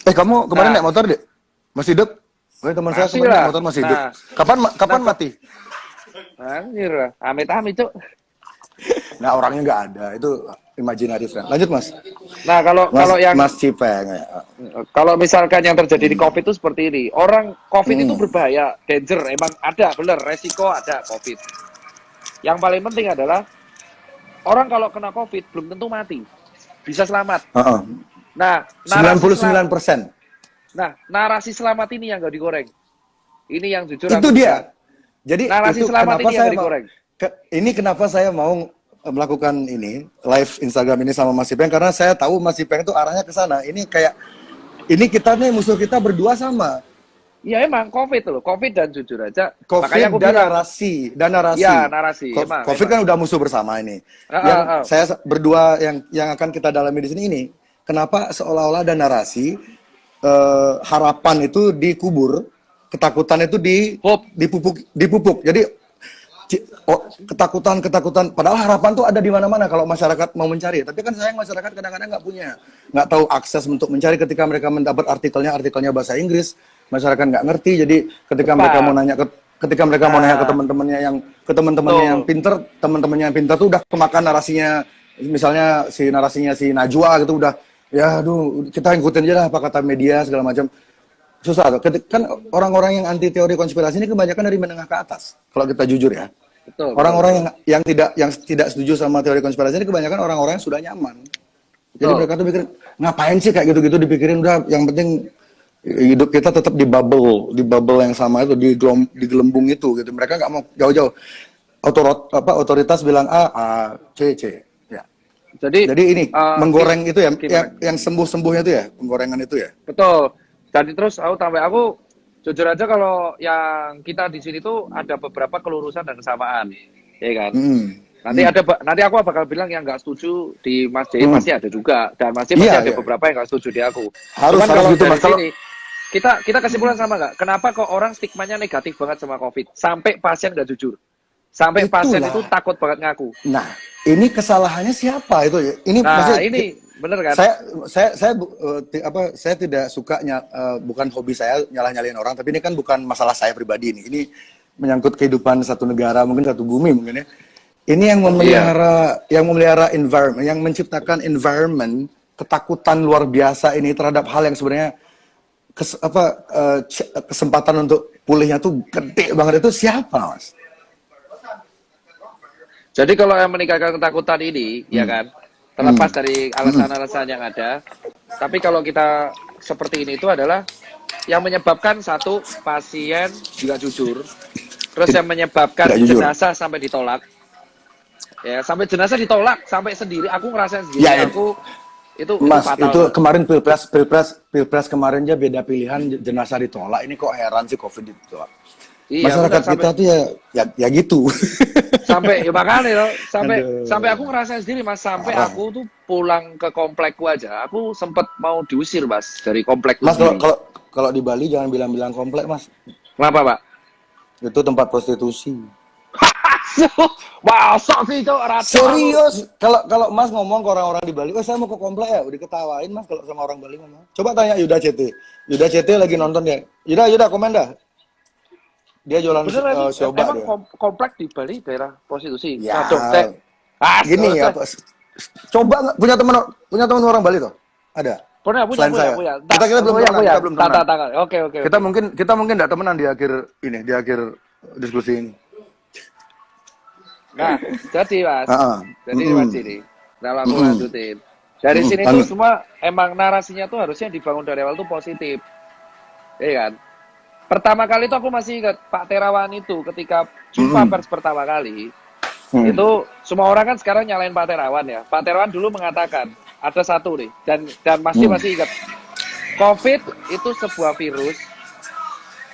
Kamu kemarin naik motor deh? Masih hidup? Teman saya kemarin naik motor masih hidup. Kapan mati? Anjir, amit-amit, Cuk. Nah, orangnya nggak ada. Itu imaginary friend. Lanjut, Mas. Nah, kalau yang Mas Cipeng. Kalau misalkan yang terjadi di COVID itu seperti ini. Orang COVID itu berbahaya, danger, emang ada, bener, resiko ada COVID. Yang paling penting adalah orang kalau kena COVID belum tentu mati. Bisa selamat. Nah, 99%. Narasi selamat ini yang nggak digoreng. Ini yang jujur itu dia. Jadi narasi itu selamat kenapa ini saya yang digoreng. Ini kenapa saya mau melakukan ini live Instagram ini sama Mas Ipeng karena saya tahu Mas Ipeng itu arahnya ke sana. Ini kita nih musuh kita berdua sama. Ya emang COVID loh, COVID dan jujur aja. Makanya COVID aku dan bilang, narasi, dan narasi. ya narasi. Emang, COVID kan udah musuh bersama ini. Yang saya berdua yang akan kita dalami di sini ini, kenapa seolah-olah ada narasi harapan itu dikubur, ketakutan itu dipupuk. Jadi ketakutan, padahal harapan tuh ada di mana-mana kalau masyarakat mau mencari. Tapi kan sayang masyarakat kadang-kadang nggak tahu akses untuk mencari. Ketika mereka mendapat artikelnya bahasa Inggris, masyarakat nggak ngerti. Jadi ketika mereka mau nanya ke teman-temannya yang pinter, teman-temannya yang pinter tuh udah kemakan narasinya. Misalnya narasinya si Najwa gitu udah, ya aduh kita ikutin aja lah apa kata media segala macam. Susah tuh. Kan orang-orang yang anti teori konspirasi ini kebanyakan dari menengah ke atas. Kalau kita jujur ya. Betul. Orang-orang yang tidak setuju sama teori konspirasi ini kebanyakan orang-orang yang sudah nyaman. Jadi mereka tuh mikir, ngapain sih kayak gitu-gitu dipikirin, udah yang penting hidup kita tetap di bubble yang sama itu, di gelembung itu gitu. Mereka nggak mau jauh-jauh. Otoritas bilang A, C. Ya. Jadi ini menggoreng itu ya, yang sembuh-sembuhnya itu ya, penggorengan itu ya. Betul. Jadi terus aku jujur aja kalau yang kita di sini tuh ada beberapa kelurusan dan kesamaan, ya kan? Nanti aku bakal bilang yang nggak setuju di Mas J pasti ada juga, dan masih ada beberapa yang nggak setuju di aku. Cuman kalau gitu, dari sini kita kesimpulan sama nggak? Kenapa kok orang stigmanya negatif banget sama COVID? Sampai pasien nggak jujur, sampai pasien itu takut banget ngaku. Nah, ini kesalahannya siapa itu? Ini bener kan? Saya tidak suka bukan hobi saya nyalah-nyalain orang, tapi ini kan bukan masalah saya pribadi ini. Ini menyangkut kehidupan satu negara, mungkin satu bumi mungkin ya. Ini yang memelihara environment, yang menciptakan environment ketakutan luar biasa ini terhadap hal yang sebenarnya kesempatan untuk pulihnya tuh gede banget, itu siapa, Mas? Jadi kalau yang meningkatkan ketakutan ini, ya kan, terlepas dari alasan-alasan yang ada, tapi kalau kita seperti ini itu adalah yang menyebabkan satu, pasien juga jujur, terus yang menyebabkan jenazah sampai ditolak, ya sampai jenazah ditolak, sampai sendiri, aku ngerasain sendiri, itu Mas, fatal. itu kemarin pilpres kemarin aja beda pilihan, jenazah ditolak, ini kok heran sih COVID ditolak. Iya, masyarakat kita tuh ya gitu. Sampai ya makanya sampai aku ngerasain sendiri, Mas, sampai aku tuh pulang ke komplekku aja, aku sempet mau diusir, Mas, dari komplekku. Mas, kalau di Bali jangan bilang komplek, Mas. Kenapa, Pak? Itu tempat prostitusi. Masa sih, Cok? Serius? Kalau Mas ngomong ke orang-orang di Bali, saya mau ke komplek ya, udah ketawain, Mas, kalau sama orang Bali ngomong. Coba tanya Yuda CT. Yuda CT lagi nonton ya. Yuda komen dah. Dia jualan sioba dia. Emang komplek di Bali daerah prostitusi? Ya. Gini ya. Coba punya teman orang Bali tuh? Ada? Punya. Kita belum temenan. Oke. Kita mungkin enggak temenan di akhir diskusi ini. Nah, jadi Mas. Jadi Mas ini. Nah, aku lanjutin. Dari sini tuh semua emang narasinya tuh harusnya dibangun dari awal tuh positif. Iya kan? Pertama kali itu aku masih ingat Pak Terawan itu ketika jumpa pers pertama kali, itu semua orang kan sekarang nyalain Pak Terawan ya. Pak Terawan dulu mengatakan ada satu nih, dan masih ingat, COVID itu sebuah virus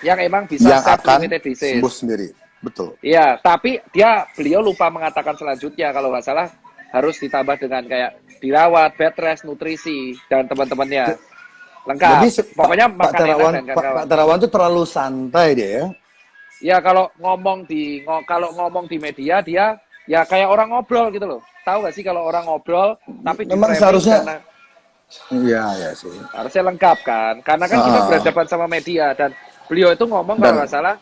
yang emang bisa self-limited disease. Sembuh sendiri, betul. Iya, tapi beliau lupa mengatakan selanjutnya kalau nggak salah harus ditambah dengan kayak dirawat, bed rest, nutrisi dan teman-temannya. Lengkap. Jadi, pokoknya Pak Terawan itu terlalu santai dia ya. Ya kalau ngomong di media dia ya kayak orang ngobrol gitu loh. Tahu gak sih kalau orang ngobrol tapi memang seharusnya iya sih. Harusnya lengkap kan. Karena kan kita berhadapan sama media dan beliau itu ngomong kalau nggak salah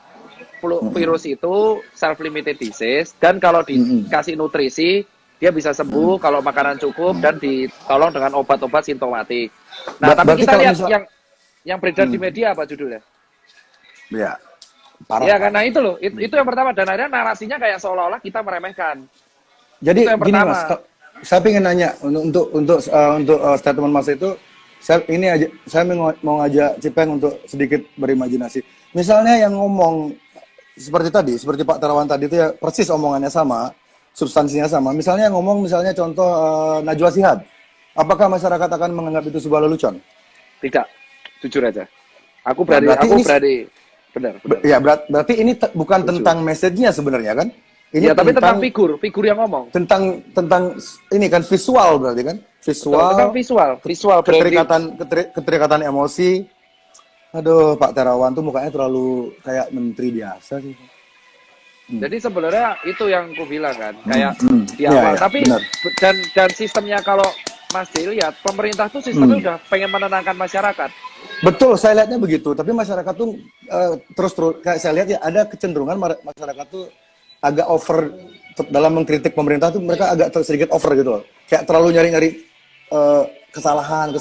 virus itu self limited disease dan kalau dikasih nutrisi dia bisa sembuh kalau makanan cukup dan ditolong dengan obat-obat simptomatik. Nah, tapi kita lihat yang beredar di media apa judulnya? Ya, parah. Ya, karena itu loh, itu yang pertama. Dan akhirnya narasinya kayak seolah-olah kita meremehkan. Jadi gini Mas, saya ingin nanya untuk statement Mas itu, saya mau ngajak Cipeng untuk sedikit berimajinasi. Misalnya yang ngomong seperti Pak Terawan tadi itu ya persis omongannya sama. Substansinya sama. Misalnya contoh Najwa Shihab. Apakah masyarakat akan menganggap itu sebuah lelucon? Tidak. Jujur aja. Aku berani Benar. Ya berarti ini bukan Setuju. tentang message-nya sebenarnya kan? Ini Ya, tapi tentang figur yang ngomong. tentang ini kan visual berarti kan? Betul, tentang visual branding. Keterikatan emosi. Aduh, Pak Terawan tuh mukanya terlalu kayak menteri biasa sih. Jadi sebenarnya itu yang aku bilang kan, kayak di Iya, awal. iya, Tapi benar. dan sistemnya kalau Mas J lihat, pemerintah tuh sistemnya udah pengen menenangkan masyarakat. Betul, saya lihatnya begitu. Tapi masyarakat tuh terus kayak saya lihat ya ada kecenderungan masyarakat tuh agak over dalam mengkritik pemerintah tuh mereka agak sedikit over gitu loh. Kayak terlalu nyari-nyari kesalahan,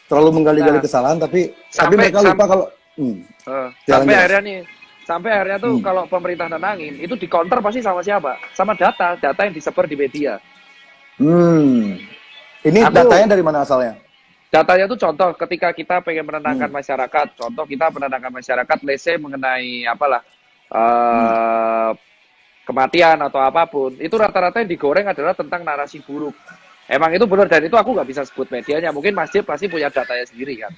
terlalu menggali-gali Nah, kesalahan tapi sampai- mereka lupa kalau Sampai jelas. akhirnya tuh kalau pemerintah nenangin, itu di counter pasti sama siapa? Sama data yang disebar di media. Ini Aku- datanya dari mana asalnya? Datanya tuh contoh ketika kita pengen menenangkan masyarakat, contoh kita menenangkan masyarakat, let's say mengenai apalah kematian atau apapun, itu rata-rata yang digoreng adalah tentang narasi buruk. Emang itu benar, dan itu aku nggak bisa sebut medianya, mungkin Mas Jib pasti punya datanya sendiri kan.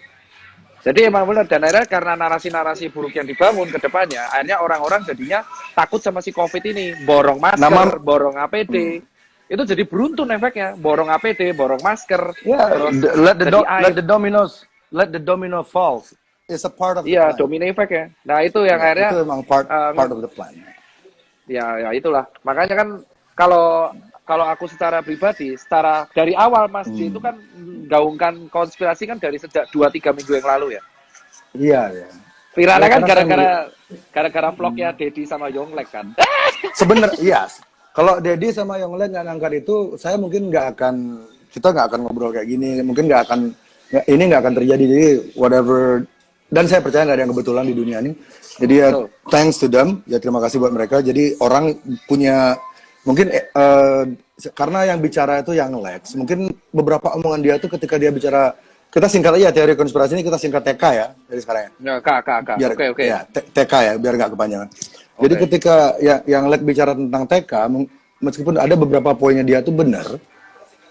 Jadi emang benar, dan akhirnya karena narasi-narasi buruk yang dibangun ke depannya, akhirnya orang-orang jadinya takut sama si COVID ini, borong masker, borong APD. Itu jadi beruntun efeknya, borong APD, borong masker, Yeah, terus let jadi the domino falls. It's a part of the iya, plan. domino effect ya. Nah itu yang akhirnya Itu memang part of the plan. ya itulah. Makanya kan kalau aku secara pribadi, secara dari awal Mas J itu kan gaungkan konspirasi kan dari sejak 2-3 minggu yang lalu ya. Iya, iya. Viralnya Ya, kan karena gara-gara vlognya Dedi sama Yonglek kan. Sebenarnya, iya. Kalau Dedi sama Yonglek nggak ngangkat itu, saya mungkin kita nggak akan ngobrol kayak gini. Mungkin ini nggak akan terjadi. Jadi whatever. Dan saya percaya nggak ada yang kebetulan di dunia ini. Jadi ya, Betul. thanks to them. Ya terima kasih buat mereka. Jadi orang punya mungkin karena yang bicara itu yang Lex. Mungkin beberapa omongan dia tuh ketika dia bicara, kita singkat aja teori konspirasi ini, kita singkat TK ya dari sekarang ya. Ya, Kak. Biar, Oke. ya, TK ya, biar nggak kepanjangan. Jadi ketika yang Lek bicara tentang TK, meskipun ada beberapa poinnya dia tuh benar,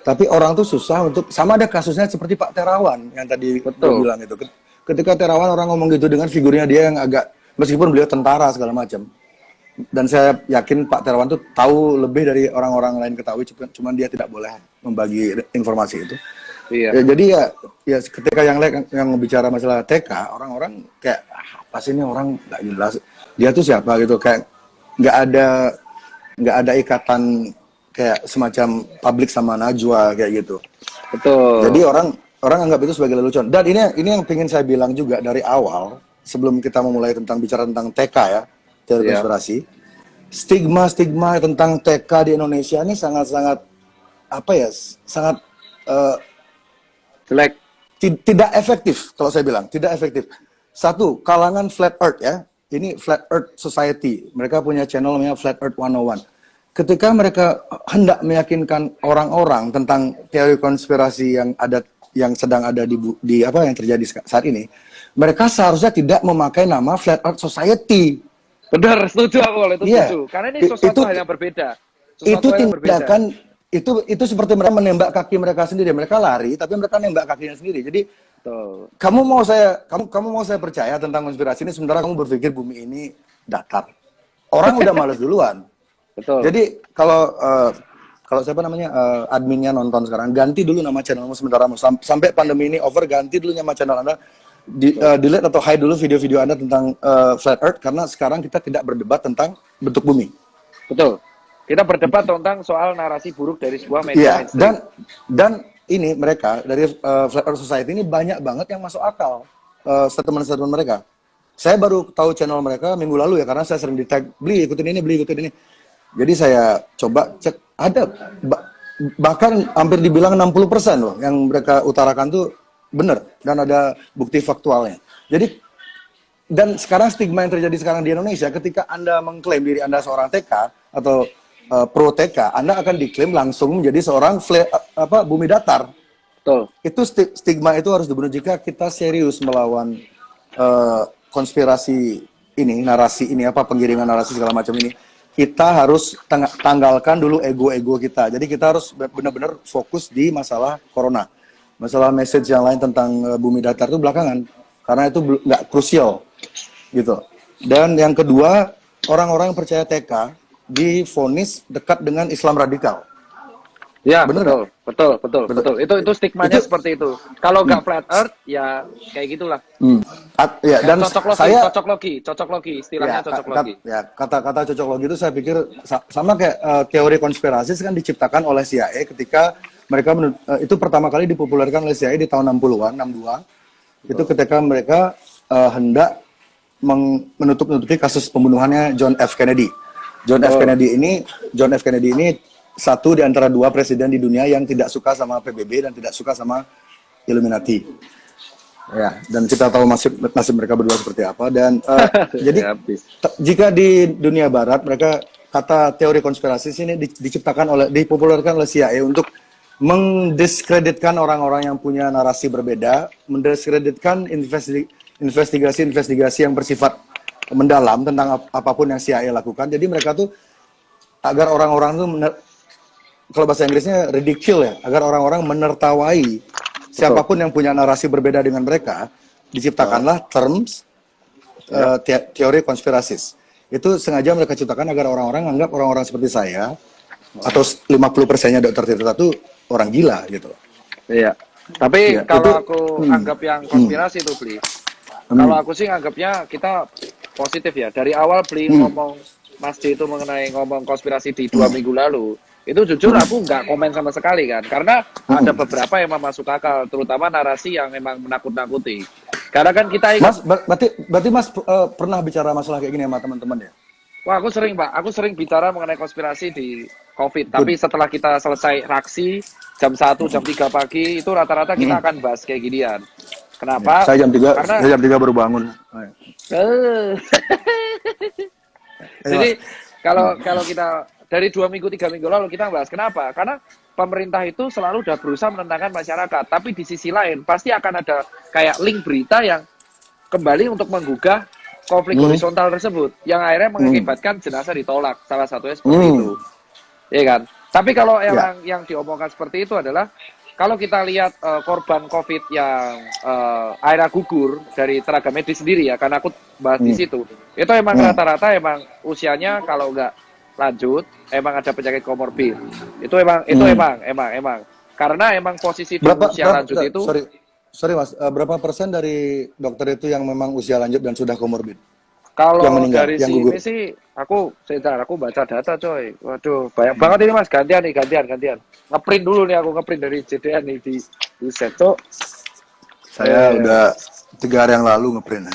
tapi orang tuh susah untuk, sama ada kasusnya seperti Pak Terawan yang tadi gue bilang itu. Ketika Terawan orang ngomong gitu dengan figurnya dia yang agak, meskipun beliau tentara segala macam, dan saya yakin Pak Terawan tuh tahu lebih dari orang-orang lain ketahui, cuman dia tidak boleh membagi informasi itu. Iya. Ya, jadi ya ketika yang bicara masalah TK, orang-orang kayak apa sih ini orang nggak jelas. Dia tuh siapa gitu, kayak nggak ada ikatan kayak semacam publik sama Najwa kayak gitu. Betul. Jadi orang anggap itu sebagai lelucon. Dan ini yang ingin saya bilang juga dari awal sebelum kita memulai bicara tentang TK ya, teori konspirasi. Stigma tentang TK di Indonesia ini sangat-sangat sangat jelek. tidak efektif kalau saya bilang, tidak efektif. Satu, kalangan Flat Earth ya. Ini Flat Earth Society. Mereka punya channel namanya Flat Earth 101. Ketika mereka hendak meyakinkan orang-orang tentang teori konspirasi yang sedang ada di apa yang terjadi saat ini, mereka seharusnya tidak memakai nama Flat Earth Society. Benar, setuju aku kalau itu Iya. setuju. Karena ini sesuatu hal yang berbeda. Itu tindakan itu seperti mereka menembak kaki mereka sendiri. Mereka lari tapi mereka nembak kakinya sendiri. Jadi kamu mau saya percaya tentang konspirasi ini sementara kamu berpikir bumi ini datar. Orang udah males duluan. Betul. Jadi kalau siapa namanya adminnya nonton sekarang, ganti dulu nama channelmu sementara sampai pandemi ini over, ganti dulu nama channel Anda. Delete atau hide dulu video-video Anda tentang Flat Earth karena sekarang kita tidak berdebat tentang bentuk bumi. Betul. Kita berdebat tentang soal narasi buruk dari sebuah media Iya, mainstream. dan ini mereka dari Flat Earth Society ini banyak banget yang masuk akal statement-statement mereka. Saya baru tahu channel mereka minggu lalu ya karena saya sering di tag beli ikutin ini. Jadi saya coba cek ada bahkan hampir dibilang 60% loh yang mereka utarakan tuh benar dan ada bukti faktualnya. Jadi dan sekarang stigma yang terjadi sekarang di Indonesia ketika Anda mengklaim diri Anda seorang TK atau pro TK, Anda akan diklaim langsung menjadi seorang bumi datar. Betul. Itu stigma itu harus dibunuh jika kita serius melawan konspirasi ini, narasi ini, penggiringan narasi segala macam ini. Kita harus tanggalkan dulu ego-ego kita. Jadi kita harus benar-benar fokus di masalah corona. Masalah message yang lain tentang bumi datar itu belakangan. Karena itu nggak krusial. Gitu. Dan yang kedua, orang-orang yang percaya TK divonis dekat dengan Islam radikal. Ya, Bener betul, betul, betul, betul. Itu stigmanya Itu- seperti itu. Kalau nggak flat earth, ya kayak gitulah. Ya, Ya, dan cocok logi, istilahnya cocok logi. kata-kata cocok logi itu saya pikir sama kayak teori konspirasi kan diciptakan oleh CIA ketika mereka itu pertama kali dipopulerkan oleh CIA di tahun 60-an, 62. Itu ketika mereka hendak menutup-nutupi kasus pembunuhannya John F. Kennedy. John F. Kennedy ini satu di antara dua presiden di dunia yang tidak suka sama PBB dan tidak suka sama Illuminati. Ya, dan kita tahu nasib mereka berdua seperti apa. Dan jadi jika di dunia Barat mereka kata teori konspirasi sini dipopulerkan oleh CIA untuk mendiskreditkan orang-orang yang punya narasi berbeda, mendiskreditkan investigasi-investigasi yang bersifat mendalam tentang apapun yang CIA lakukan. Jadi mereka tuh agar orang-orang tuh kalau bahasa Inggrisnya ridicule ya, agar orang-orang menertawai siapapun yang punya narasi berbeda dengan mereka, diciptakanlah terms teori konspirasis. Itu sengaja mereka ciptakan agar orang-orang anggap orang-orang seperti saya atau 50%-nya Dr. Tirta itu orang gila gitu. Iya. Tapi Ya, kalau itu- aku anggap yang konspirasi itu, Bli. Kalau aku sih anggapnya kita positif ya. Dari awal Bli ngomong Mas D itu mengenai ngomong konspirasi di 2 minggu lalu, itu jujur aku nggak komen sama sekali kan. Karena ada beberapa yang masuk akal, terutama narasi yang memang menakut-nakuti. Karena kan kita ingat, Mas, berarti Mas pernah bicara masalah kayak gini sama teman-teman ya? wah aku sering Pak, aku sering bicara mengenai konspirasi di COVID. Tapi setelah kita selesai raksi, jam 1, jam 3 pagi, itu rata-rata kita akan bahas kayak ginian. Kenapa? Saya jam 3, Karena saya jam 3 baru bangun. Jadi kalau kita dari 2 minggu 3 minggu lalu kita bahas kenapa? Karena pemerintah itu selalu udah berusaha menenangkan masyarakat, tapi di sisi lain pasti akan ada kayak link berita yang kembali untuk menggugah konflik horizontal tersebut, yang akhirnya mengakibatkan jenazah ditolak. Salah satunya seperti itu, iya kan? Tapi kalau yang diomongkan seperti itu adalah kalau kita lihat korban COVID yang akhirnya gugur dari tenaga medis sendiri ya, karena aku bahas di situ, itu emang rata-rata emang usianya kalau nggak lanjut, emang ada penyakit komorbid. Itu emang karena emang posisi di usia lanjut itu. Sorry Mas, berapa persen dari dokter itu yang memang usia lanjut dan sudah komorbid? Kalau yang meninggal, dari yang sini gugur? sih, aku baca data coy. Waduh, banyak banget ini Mas. Gantian. Ngeprint dulu nih, aku ngeprint dari JDN nih di set tuh. Saya udah 3 hari yang lalu ngeprint.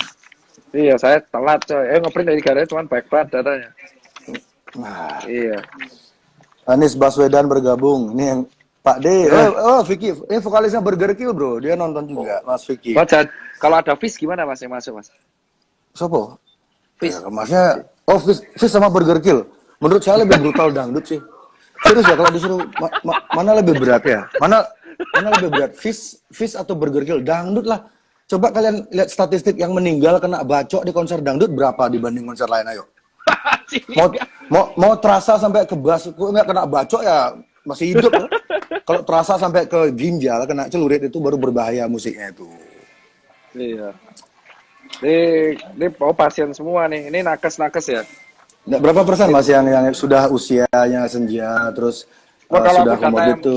Iya, saya telat coy. Ngeprint dari 3 hari cuman baik banget datanya. Nah, Iya. Anies Baswedan bergabung. Ini yang Pak D. Vicky. Ini vokalisnya Burger Kill bro. Dia nonton juga, Mas Vicky. Baca, kalau ada Fish gimana Mas yang masuk Mas? Sopo? Fish. Ya, Masnya, Fish sama Burger Kill. Menurut saya lebih brutal dangdut sih. Serius ya, kalau disuruh mana lebih berat ya? Mana lebih berat? Fish atau Burger Kill? Dangdut lah. Coba kalian lihat statistik yang meninggal kena bacok di konser dangdut berapa dibanding konser lain, ayo. Mau terasa sampai ke bas, nggak kena bacok ya masih hidup. Ya. Kalau terasa sampai ke ginjal, kena celurit itu baru berbahaya musiknya itu. Iya. Ini pasien semua nih. Ini nakes ya. Nah, berapa persen Mas yang sudah usianya senja terus Kalau sudah aku data komorbid yang itu?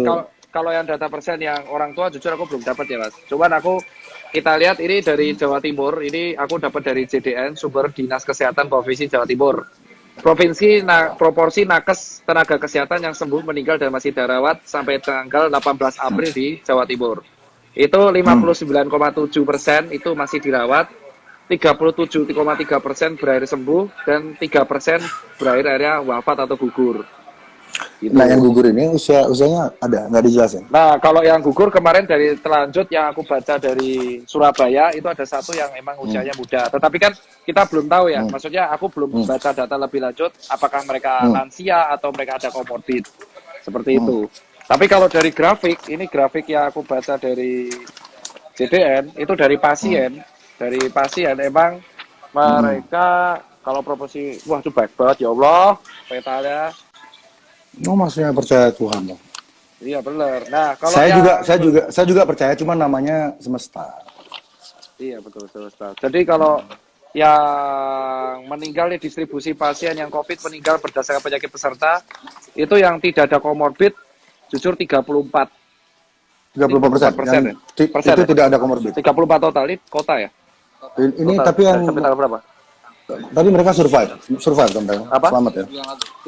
kalau yang data persen yang orang tua jujur aku belum dapat ya Mas. Cuman kita lihat ini dari Jawa Timur. Ini aku dapat dari JDN, sumber Dinas Kesehatan Provinsi Jawa Timur. Proporsi nakes tenaga kesehatan yang sembuh, meninggal dan masih dirawat sampai tanggal 18 April di Jawa Timur. Itu 59,7% itu masih dirawat, 37,3% berakhir sembuh, dan 3% berakhir akhirnya wafat atau gugur. Gitu. Nah yang gugur ini usianya ada nggak dijelasin? Nah kalau yang gugur kemarin dari telanjut yang aku baca dari Surabaya itu ada satu yang emang usianya muda. Tetapi kan kita belum tahu ya. Maksudnya aku belum baca data lebih lanjut apakah mereka lansia atau mereka ada komorbid seperti itu. Tapi kalau dari grafik, ini grafik yang aku baca dari JDN itu dari pasien, emang mereka kalau proporsi, wah itu baik banget ya Allah petanya. Maksudnya percaya Tuhan loh. Iya benar. Nah kalau saya juga percaya, cuma namanya semesta. Iya betul. Jadi kalau yang meninggal di distribusi pasien yang COVID meninggal berdasarkan penyakit peserta itu yang tidak ada komorbid jujur 34 34%. Yang persen itu ya? tidak ada komorbid. 34 total ini kota ya. Ini Total, tapi yang sampai tanggal berapa? tadi mereka survive kan mereka? Apa? Selamat ya.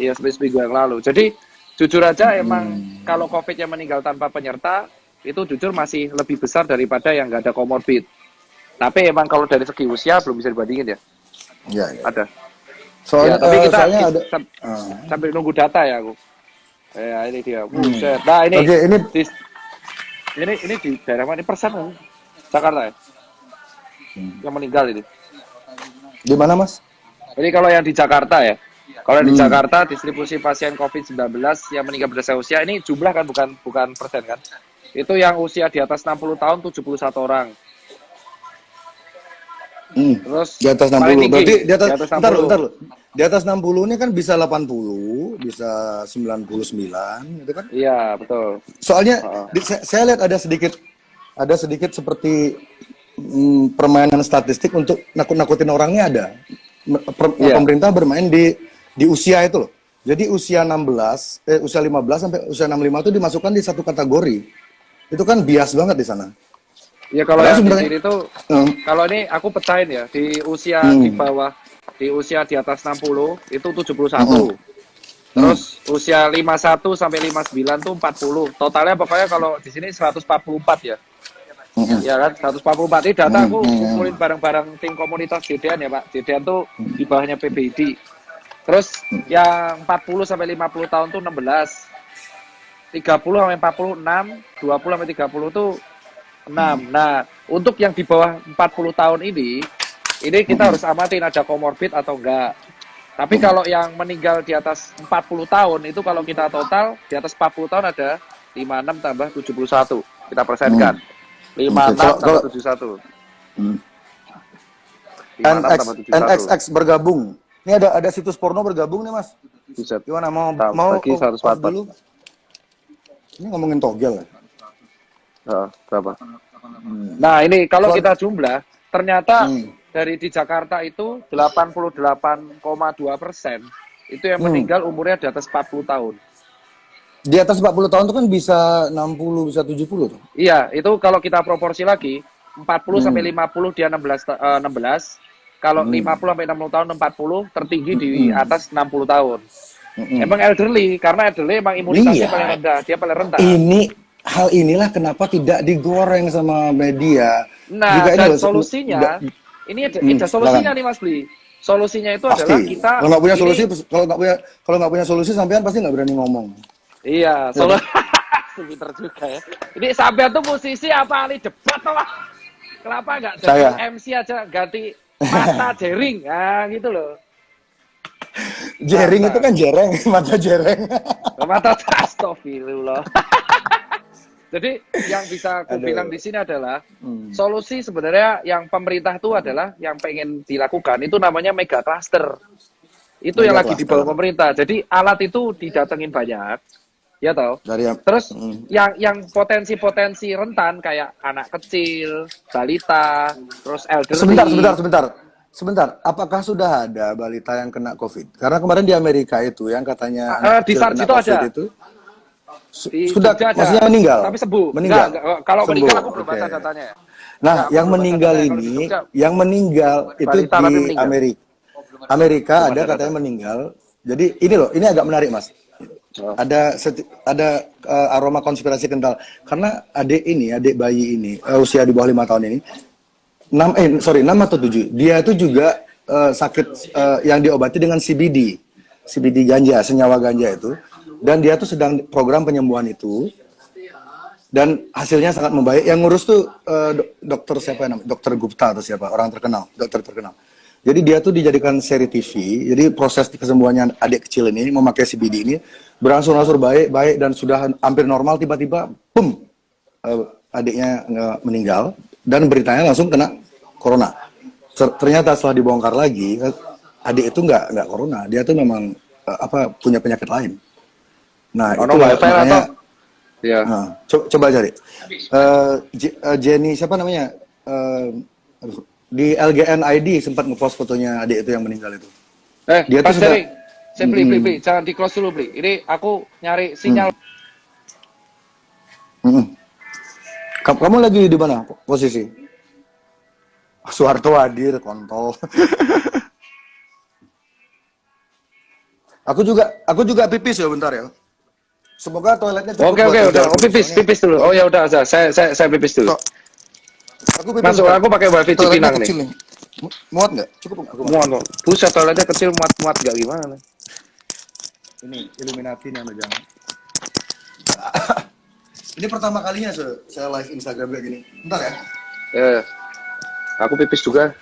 Iya, seminggu yang lalu. Jadi jujur aja emang kalau COVID yang meninggal tanpa penyerta itu jujur masih lebih besar daripada yang nggak ada komorbid. Tapi emang kalau dari segi usia belum bisa dibandingin ya. Iya, iya. Ada. Soalnya, Ya, tapi kita soalnya ada sambil nunggu data ya aku. Ya ini dia. Buset. Nah ini Oke, ini ini di daerah mana? Ini persen kan? Jakarta ya. Yang meninggal ini. di mana, Mas? Jadi kalau yang di Jakarta ya. Kalau di Jakarta distribusi pasien COVID-19 yang meninggal berdasarkan usia ini jumlah kan bukan persen kan. Itu yang usia di atas 60 tahun 71 orang. Terus Di atas 60. paling tinggi, Berarti di atas, di atas 60. bentar loh. Di atas 60 ini kan bisa 80, bisa 99 gitu kan? Iya, betul. Soalnya saya lihat ada sedikit seperti permainan statistik untuk nakut-nakutin orangnya ada. Iya. Pemerintah bermain di usia itu loh. Jadi usia 15 sampai usia 65 itu dimasukkan di satu kategori. Itu kan bias banget di sana. Ya kalau Padahal yang di sebenarnya- sini tuh, kalau ini aku pecahin ya, di usia di bawah, di usia di atas 60 itu 71. Terus usia 51 sampai 59 tuh 40. Totalnya pokoknya kalau di sini 144 ya. Ya kan, 144 ini data aku kumpulin bareng-bareng tim komunitas JDN ya Pak. JDN tuh di bawahnya PBID. Terus yang 40 sampai 50 tahun tuh 16. 30 sampai 46, 20 sampai 30 tuh 6. Nah, untuk yang di bawah 40 tahun ini kita harus amatin ada komorbid atau enggak. Tapi kalau yang meninggal di atas 40 tahun itu kalau kita total di atas 40 tahun ada 56 tambah 71. Kita persenkan. 56 tambah 71. 56 tambah 71. NXX bergabung. Ini ada situs porno bergabung nih, Mas. Buset. Gimana mau Bagi 144. dulu? Ini ngomongin togel ya. Berapa? Nah, ini kalau kita jumlah, ternyata dari di Jakarta itu 88,2% itu yang meninggal umurnya di atas 40 tahun. Di atas 40 tahun itu kan bisa 60, bisa 70 tuh. Iya, itu kalau kita proporsi lagi, 40 sampai 50 dia 16. Kalau 50 sampai 60 tahun 40, tertinggi di atas 60 tahun. Emang elderly, karena elderly emang imunitasnya paling rendah, dia paling rendah. Hal inilah kenapa tidak digoreng sama media. Nah, Juga dan ini solusinya, ini ada solusinya nih Mas Bli. Solusinya itu adalah pasti. kita Kalau nggak punya ini- solusi, kalau nggak punya solusi, sampean pasti nggak berani ngomong. Iya, pinter juga ya. Ini sampean tuh musisi apa ahli debat toh? Kenapa nggak jadi Saya. MC aja ganti mata jering? Nah, gitu loh. Jering itu kan jereng, mata jereng. Mata astagfirullah. Jadi yang bisa aku bilang di sini adalah solusi sebenarnya yang pemerintah itu adalah yang pengen dilakukan itu namanya mega cluster. Itu yang lagi dibawa pemerintah. Jadi alat itu didatengin banyak. Ya toh. Terus yang potensi-potensi rentan kayak anak kecil, balita, terus elderly. Sebentar. Apakah sudah ada balita yang kena COVID? Karena kemarin di Amerika itu yang katanya di kecil Sarjito kena COVID ada. itu Di sudah, Jogja ada. maksudnya meninggal. Tapi sembuh. Meninggal. Enggak. Kalau Sembuh. meninggal aku belum Oke. baca datanya. Nah, Enggak, yang aku belum meninggal baca datanya. Kalau di ini, Jogja, yang meninggal itu balita tapi di meninggal. Amerika Belum ada ada katanya data. meninggal. Jadi ini loh, ini agak menarik, Mas. Ada aroma konspirasi kental karena adik bayi ini usia di bawah 5 tahun ini 6 atau 7 dia itu juga sakit yang diobati dengan CBD ganja, senyawa ganja itu, dan dia tuh sedang program penyembuhan itu dan hasilnya sangat membaik. Yang ngurus tuh dokter siapa namanya, dokter Gupta atau siapa, orang terkenal, dokter terkenal. Jadi dia tuh dijadikan seri TV. Jadi proses kesembuhannya adik kecil ini memakai CBD ini berangsur-angsur baik dan sudah hampir normal, tiba-tiba boom, adiknya meninggal dan beritanya langsung kena corona. Ternyata setelah dibongkar lagi, adik itu nggak corona, dia tuh memang punya penyakit lain. Nah, itu makanya ya. coba cari Jenny siapa namanya, di LGN ID sempat ngepost fotonya adik itu yang meninggal itu. Dia Mas tuh sudah Derek, saya beli, jangan di close dulu beli. Ini aku nyari sinyal. Kamu lagi di mana posisi? Soeharto hadir, kontol. Aku juga pipis ya bentar ya. Semoga toiletnya cukup. Oke, buat udah. kerja. Pipis dulu. Oh ya udah, saya pipis dulu. Aku pipis. Masuk, aku pakai wifi toiletnya Cipinang kecil nih. nih. Muat nggak? Cukup nggak? Aku Muat kok. Buset, toiletnya kecil, muat gak gimana. Ini Illuminati nih Anda jangan. Ini pertama kalinya saya live Instagram kayak gini. Bentar ya. Aku pipis juga.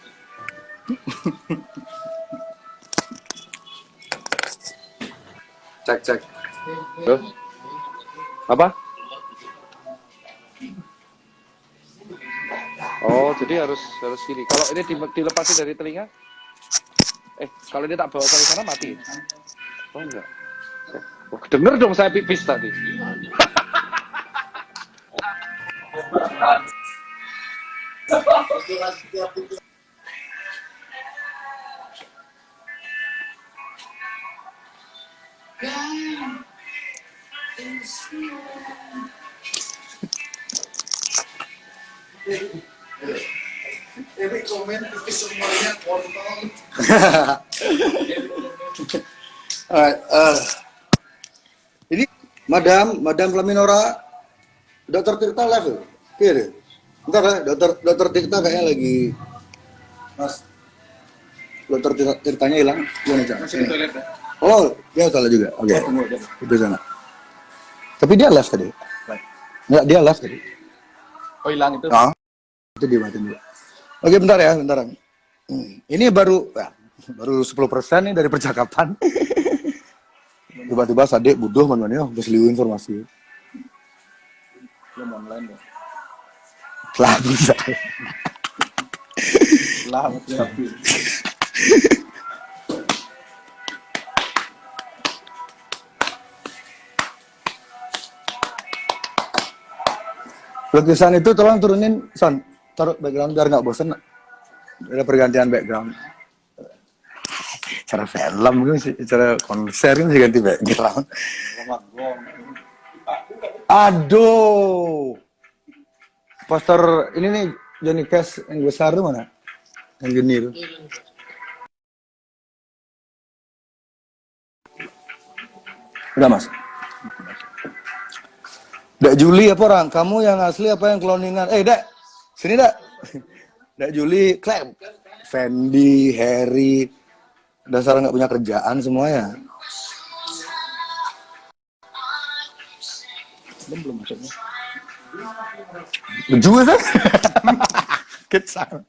Cek. Loh? Apa? Oh, jadi harus gini. Kalau ini dilepasin dari telinga? Kalau ini tak bawa ke sana mati. Oh enggak. Oh, denger dong saya pipis tadi. Ini komen pipis semuanya kontol. Ini Madam Flaminora, Dokter Tirta live. Kira. Bentar ya, Dokter Tirta kayaknya lagi. Mas. Dokter Tirtanya hilang. Gimana, Cak? Masih di toilet ya? Oh, dia toilet juga. Oke. Itu sana. Tapi dia live tadi. Enggak, dia live tadi. Oh, hilang itu. Itu dimatiin dulu. Oke, bentar ya, bentar. Ini baru 10% nih dari percakapan. Tiba-tiba Sadik butuh mana-mana seliu informasi. Belum online ya. Lah bisa. Lah, Lukisan itu tolong turunin, Son. Taruh background biar nggak bosen. Ada pergantian background. Cara film gitu, cara konser kan sih ganti background. Aduh. Poster ini nih Johnny Cash yang besar tuh mana? Yang gini tuh. Udah Mas. Dak Juli apa orang? Kamu yang asli apa yang cloningan? Dak, sini Dak. Dak Juli, klaim. Fendi, Harry, dasar nggak punya kerjaan semuanya. Belum masuknya. Juga kan? Kecil.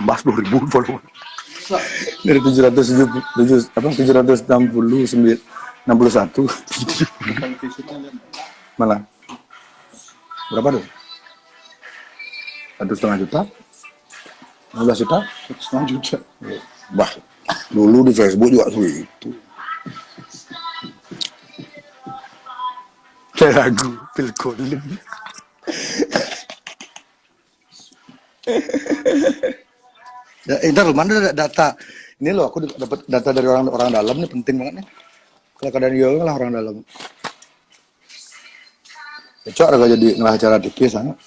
Mas 2000 follower. Dari 761. Malah. Berapa tuh? 1,5 juta? 15 juta? 1,5 juta. Bah, dulu di Facebook juga segitu. Kayak lagu Phil Collins. Ya, ntar mana ada data. Ini loh, aku dapat data dari orang dalam nih, penting banget nih. Kalau keadaan Yoga lah orang dalam. Cocok ada jadi ngelah acara TV sana.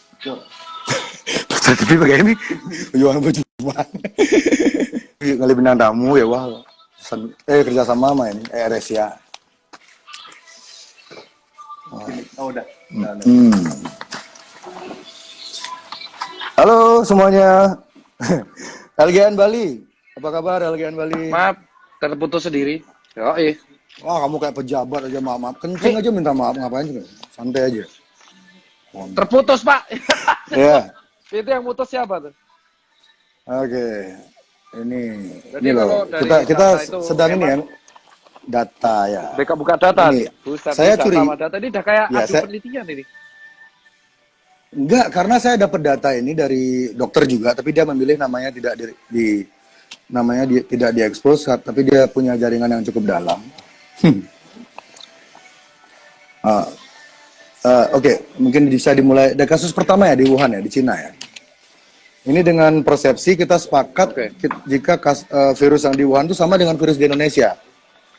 Acara TV pakai ini, jualan baju mana? Ngali bintang tamu ya wah. Kerja sama ini, Resia. Oh udah. Halo semuanya. LGN Bali, apa kabar LGN Bali? Maaf, terputus sendiri. Wah kamu kayak pejabat aja maaf. Kencing aja minta maaf, ngapain juga? Santai aja. Terputus Pak. Iya. Itu yang putus siapa tuh? Oke. Ini kalau loh. dari Kita data itu sedang ini ya. emang Data ya. Mereka buka data. Ini, Buset, saya data curi. sama data ini udah kayak Ya, adu penelitian ini. Enggak, karena saya dapat data ini dari dokter juga, tapi dia memilih namanya tidak namanya tidak diekspos, tapi dia punya jaringan yang cukup dalam. Ah, Oke, mungkin bisa dimulai dari kasus pertama ya di Wuhan ya, di Cina ya. Ini dengan persepsi kita sepakat Oke. jika virus yang di Wuhan itu sama dengan virus di Indonesia.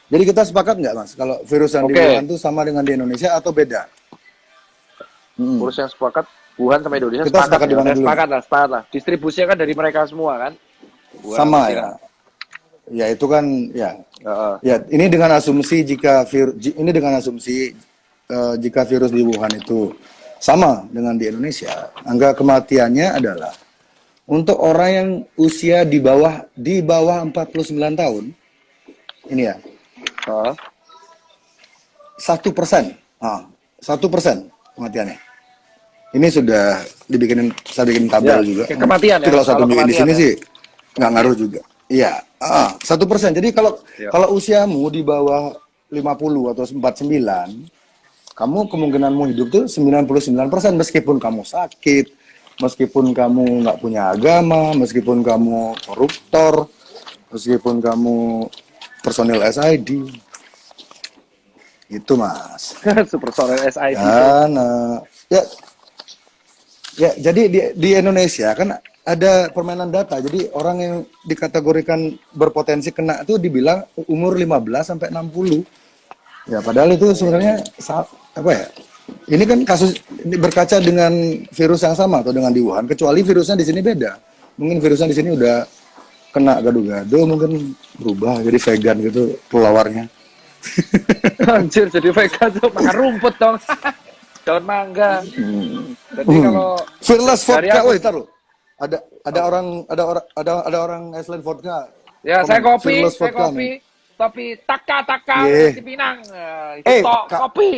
Jadi kita sepakat nggak Mas, kalau virus yang di Oke. Wuhan itu sama dengan di Indonesia atau beda? Urus yang sepakat Wuhan sama Indonesia Kita sepakat di mana dulu? sepakat lah. Distribusinya kan dari mereka semua kan. Wuhan Sama sama ya. Cina. Ya itu kan ya. Heeh. Ya ini dengan asumsi jika virus di Wuhan itu sama dengan di Indonesia, angka kematiannya adalah untuk orang yang usia di bawah 49 tahun, ini ya, Heeh. 1%. 1% kematiannya. Ini sudah saya bikin tabel Ya, juga. kematian Itu ya, kalau satu kalau minggu di kematian sini ya. sih nggak ngaruh juga. Iya, 1%. Jadi Ya. kalau usiamu di bawah 50 atau 49, kamu kemungkinanmu hidup tuh 99% meskipun kamu sakit, meskipun kamu nggak punya agama, meskipun kamu koruptor, meskipun kamu personil SID. Itu Mas. Super Sonic SID. Dan ya jadi di Indonesia kan ada permainan data. Jadi orang yang dikategorikan berpotensi kena itu dibilang umur 15 sampai 60. Ya padahal itu sebenarnya apa ya? Ini kan kasus ini berkaca dengan virus yang sama atau dengan di Wuhan, kecuali virusnya di sini beda. Mungkin virusnya di sini udah kena gado-gado, mungkin berubah jadi vegan gitu pelawarnya. Anjir, jadi vegan tuh makan rumput dong. Daun mangga. Jadi kalau Fearless dari vodka, aku- woi taruh. Ada orang Iceland vodka. ya saya Komen, kopi, Fearless saya vodka kopi, nih. tapi taka Yeah. di Pinang. Itu kopi.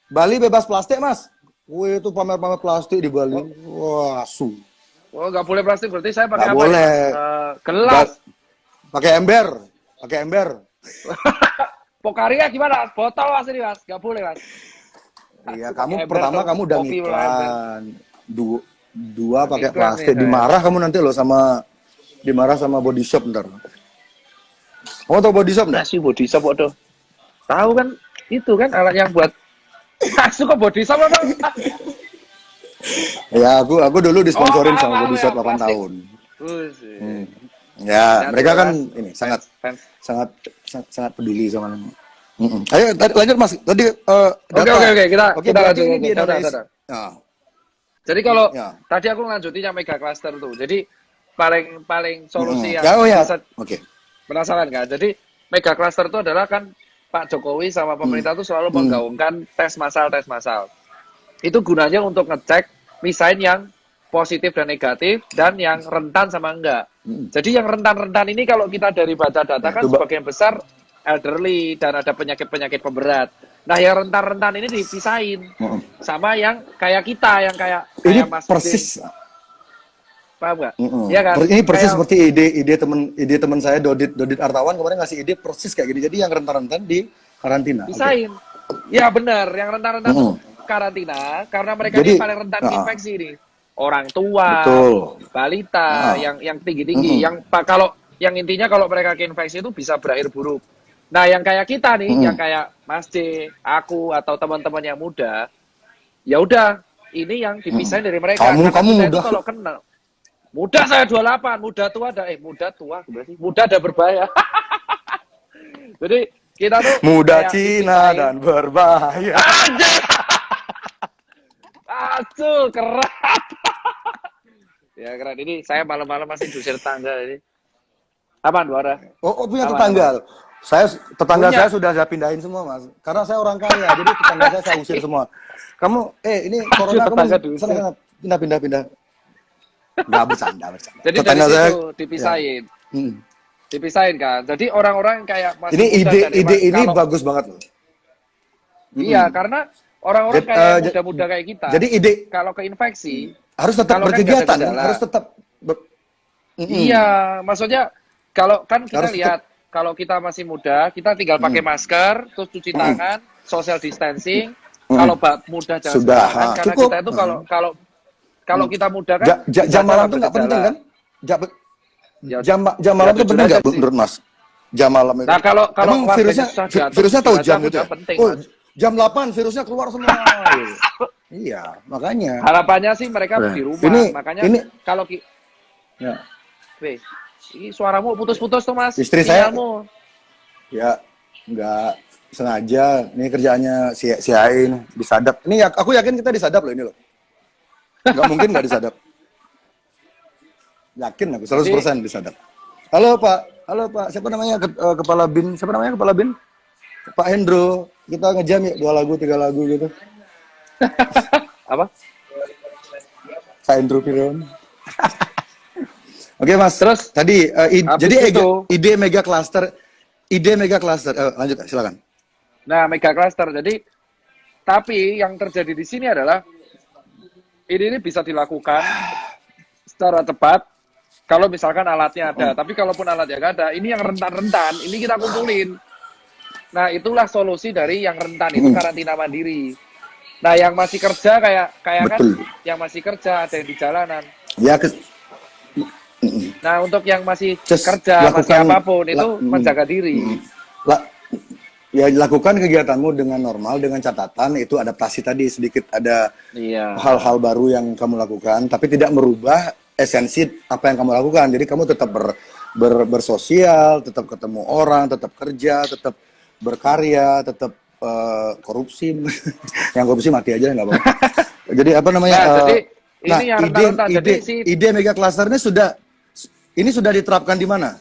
Bali bebas plastik, Mas. Wih, itu pamer-pamer plastik di Bali. Wah, asu. Oh, nggak boleh plastik, berarti saya pakai Nggak apa? boleh. Gelas. Pakai ember. Pakai ember. Pokaria gimana? Botol mas ini mas, nggak boleh mas. Iya, Pakai kamu ember pertama tuh, kamu udah kopi ngiklan. Dua pakai Iklan plastik. nih, Dimarah kamu nanti loh dimarah sama body shop ntar. Kamu tau body shop nggak? Nasi body shop waduh. Tahu kan itu kan alat yang buat masuk ke body shop apa? Ya, aku dulu disponsorin Oh, sama paham, body shop ya, 8 plastik. tahun. Buset. Ya, Ya, mereka terus, kan Mas. ini sangat Fans. peduli sama. Ayo lanjut Mas. Tadi Oke, kita berarti lanjut. ini di Dadah, Indonesia. dadah. Nah, Jadi kalau Ya. tadi aku lanjutin yang mega cluster tuh. Jadi paling solusi yang ya. bisa Oke. penasaran kan? Jadi mega cluster itu adalah kan Pak Jokowi sama pemerintah tuh selalu menggaungkan tes massal. Itu gunanya untuk ngecek misalnya yang positif dan negatif dan yang rentan sama enggak. Jadi yang rentan-rentan ini kalau kita dari baca data kan coba. sebagian besar elderly dan ada penyakit-penyakit pemberat. Nah, yang rentan-rentan ini dipisahin sama yang kayak kita, yang kayak Ini Mas persis. Udin. Paham nggak? Iya kan? Ini persis Kayak- seperti ide teman saya Dodit Artawan kemarin ngasih ide persis kayak gini. Jadi yang rentan-rentan di karantina. Oke. pisahin. Ya benar, yang rentan-rentan tuh karantina karena mereka Jadi, ini paling rentan infeksi nih. Orang tua, Betul. balita, yang tinggi-tinggi, kalau yang intinya kalau mereka keinfeksi itu bisa berakhir buruk. Nah, yang kayak kita nih, yang kayak Mas C, aku atau teman-teman yang muda, ya udah, ini yang dipisahin dari mereka. Kamu Karena kita itu muda. kalau kenal. Muda saya 28, muda tua berarti. Muda ada berbahaya. Jadi kita tuh Muda kayak Cina dipisahin. dan berbahaya. Aduh, keren. Ya keren. Ini saya malam-malam masih dusir tangga ini. Apaan, Buara? Oh, punya Apa, tetangga. Tetangga Punya. saya sudah saya pindahin semua, Mas. Karena saya orang kaya, jadi tetangga saya usir semua. Kamu, ini corona tetangga kamu diusir. sana pindah. Nggak bercanda. Jadi Tetangga dari saya, situ dipisahin. ya. Dipisahin kan. Jadi orang-orang kayak Mas Ini Muda dan ide Eman, ini kalau- bagus banget loh. Iya, karena orang-orang Jadi, kayak ja- muda-muda kayak kita. Jadi ide kalau keinfeksi, harus tetap kalau kan berkegiatan, nggak ada kan? gejala. Harus tetap. iya, maksudnya kalau kan kita Harus lihat kalau kita masih muda, kita tinggal pakai masker, terus cuci tangan, social distancing, Kalau mudah jangan Sudah, sembarangan, karena cukup. kita itu kalau kita mudah kan Jam malam tuh nggak penting kan? Ya, Jam malam ya tuh jujur penting aja nggak sih. menurut Mas? Jam malam itu. Nah, kalau Emang warganya virusnya susah diatur, virusnya tahu jam jam itu ya? udah penting, Oh, Mas. jam 8 virusnya keluar semua. Iya, makanya. Harapannya sih mereka Nah, di rumah. Makanya kalau ya, Weh, ini suaramu putus-putus tuh, Mas. istri saya Sinyalmu. ya nggak sengaja. Ini kerjaannya si AI ini disadap. Ini aku yakin kita disadap loh ini loh. Nggak mungkin nggak disadap. Yakin aku 100% disadap. Halo Pak. Siapa namanya kepala BIN? Siapa namanya kepala BIN? Pak Hendro. Kita ngejam ya 2 lagu 3 lagu gitu. Apa? Pak Hendro Piron. Oke Mas. Terus Tadi jadi itu, ide mega cluster. Lanjut silakan. nah, mega cluster. Jadi tapi yang terjadi di sini adalah ini bisa dilakukan secara cepat kalau misalkan alatnya ada. Tapi kalaupun alatnya nggak ada, ini yang rentan-rentan, ini kita kumpulin. Nah, itulah solusi dari yang rentan itu karantina mandiri. Nah, yang masih kerja kayak kan, yang masih kerja ada yang di jalanan. Ya, nah, untuk yang masih Just kerja, masih lakukan, apapun itu menjaga diri. Ya, lakukan kegiatanmu dengan normal, dengan catatan itu adaptasi tadi sedikit ada Iya. hal-hal baru yang kamu lakukan, tapi tidak merubah esensi apa yang kamu lakukan. Jadi kamu tetap bersosial, tetap ketemu orang, tetap kerja, tetap berkarya, tetap korupsi. Yang korupsi mati aja nggak apa-apa. Jadi apa namanya? Nah, jadi ini yang rentan. Ide mega cluster ini sudah diterapkan di mana?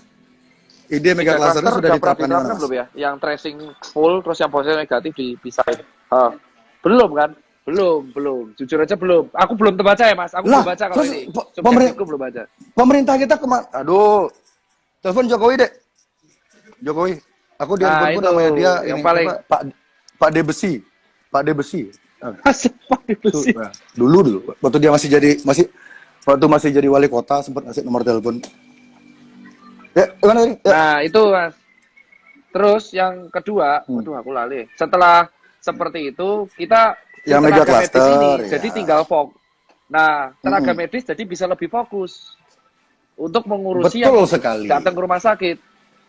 Ide mega cluster ini sudah diterapkan di mana? Belum ya? Yang tracing full terus yang positif negatif dipisahin. Belum kan? Belum. Jujur aja belum. Aku belum terbaca ya, Mas. Aku belum baca kalau ini. Subjektifku belum baca. Pemerintah kita kemana? Aduh. Telepon Jokowi deh. Jokowi. Aku di handphone pun namanya dia yang ini paling Pak Debesi. Pak Debesi. Pak Debesi. Dulu waktu dia masih jadi wali kota sempat ngasih nomor telepon. Ya, gimana tadi? Ya. Nah, itu Mas. Terus yang kedua, waduh aku lali. Setelah seperti itu, kita yang mega tenaga medis cluster, ini ya. jadi tinggal Nah, tenaga medis jadi bisa lebih fokus untuk mengurusi Betul yang sekali. datang ke rumah sakit.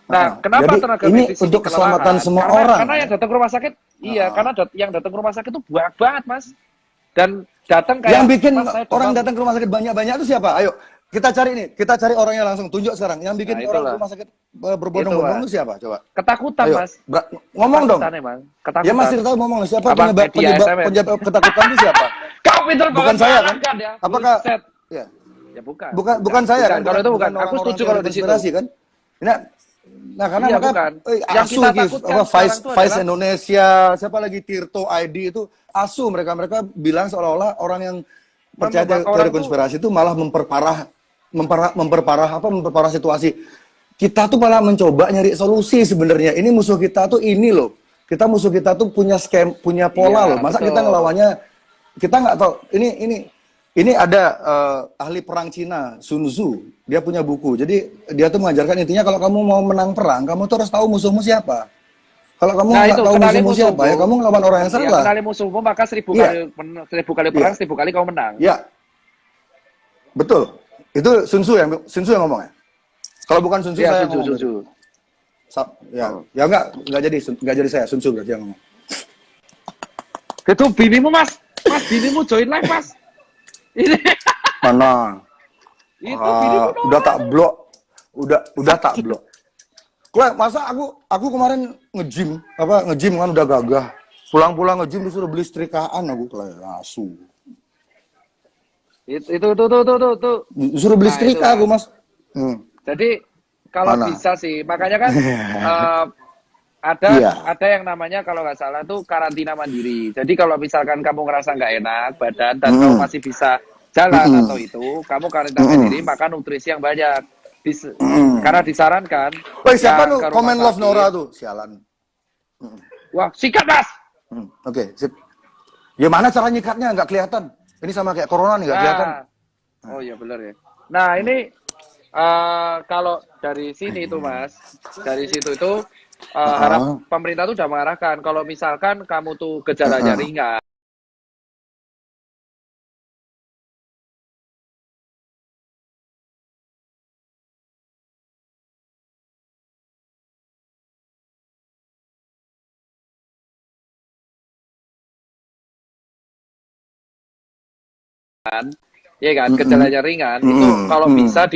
Nah, kenapa jadi tenaga ini medis untuk ini keselamatan kelelahan? semua orang. Karena yang datang ke rumah sakit, iya, karena yang datang ke rumah sakit itu banyak banget, Mas. Dan datang kayak yang bikin Mas, saya orang demam. datang ke rumah sakit banyak-banyak itu siapa? Ayo, kita cari orangnya langsung, tunjuk sekarang. Yang bikin Nah, orang itulah. ke rumah sakit berbondong-bondong itu siapa? Coba. Ketakutan, Ayo, Mas. ngomong dong. Ketakutan, emang. Ketakutan. Ya Mas tahu ngomong siapa Apa, penyebab media ketakutan itu siapa? Kau pintar Bukan banget saya kan? mengarahkan ya. Apakah Buset. ya? Ya bukan. Bukan saya kan? Kalau itu bukan. Aku orang-orang setuju teori kalau di situ. konspirasi kan? Nah, karena Iya, maka bukan. Yang ASU kita gitu, takutkan apa sekarang tuh Vice adalah- Indonesia, siapa lagi Tirto ID itu ASU mereka bilang seolah-olah orang yang percaya Memang teori orang tuh- konspirasi itu malah memperparah situasi. Kita tuh malah mencoba nyari solusi sebenarnya. Ini musuh kita tuh ini loh. Musuh kita tuh punya punya pola Iya, loh. Masa betul. kita ngelawannya kita nggak tahu. Ini ada ahli perang Cina, Sun Tzu. Dia punya buku. Jadi dia tuh mengajarkan intinya kalau kamu mau menang perang, kamu tuh harus tahu musuhmu siapa. Kalau kamu nggak tahu kenali musuhmu siapa, ya kamu ngelawan orang yang Ya, salah. kenali musuhmu maka 1000 Iya. kali perang, 1000 kali kau menang. Ya, betul. Itu Sun Tzu yang ngomong ya. Kalau bukan Sun Tzu Iya, saya setuju, ngomong. setuju. Ya nggak jadi saya Sun Tzu berarti yang ngomong. Itu binimu, Mas. Mas, binimu join live, Mas. Ini. Mana? Itu binimu dong. Udah tak blok. Udah tak blok. Klek, masa aku kemarin nge-gym kan udah gagah. Pulang-pulang nge-gym disuruh beli setrikaan aku Klek, asu. Itu. Disuruh beli Nah, setrika itu. aku, Mas. Jadi kalau Mana? bisa sih, makanya kan Iya. ada yang namanya kalau nggak salah tuh karantina mandiri. Jadi kalau misalkan kamu ngerasa nggak enak badan dan kamu masih bisa jalan atau itu, kamu karantina mandiri makan nutrisi yang banyak. Karena disarankan. Woi, siapa yang tuh ke rumah komen love sakit. Nora tuh? Sialan. Wah, sikat, Mas. Oke, sip. Gimana cara nyikatnya? Nggak kelihatan. Ini sama kayak corona nih, nggak kelihatan. Oh iya benar ya. Nah ini kalau dari sini itu Mas, dari situ itu pemerintah tuh udah mengarahkan kalau misalkan kamu tuh gejalanya ringan, ya kan, gejalanya ringan, itu kalau bisa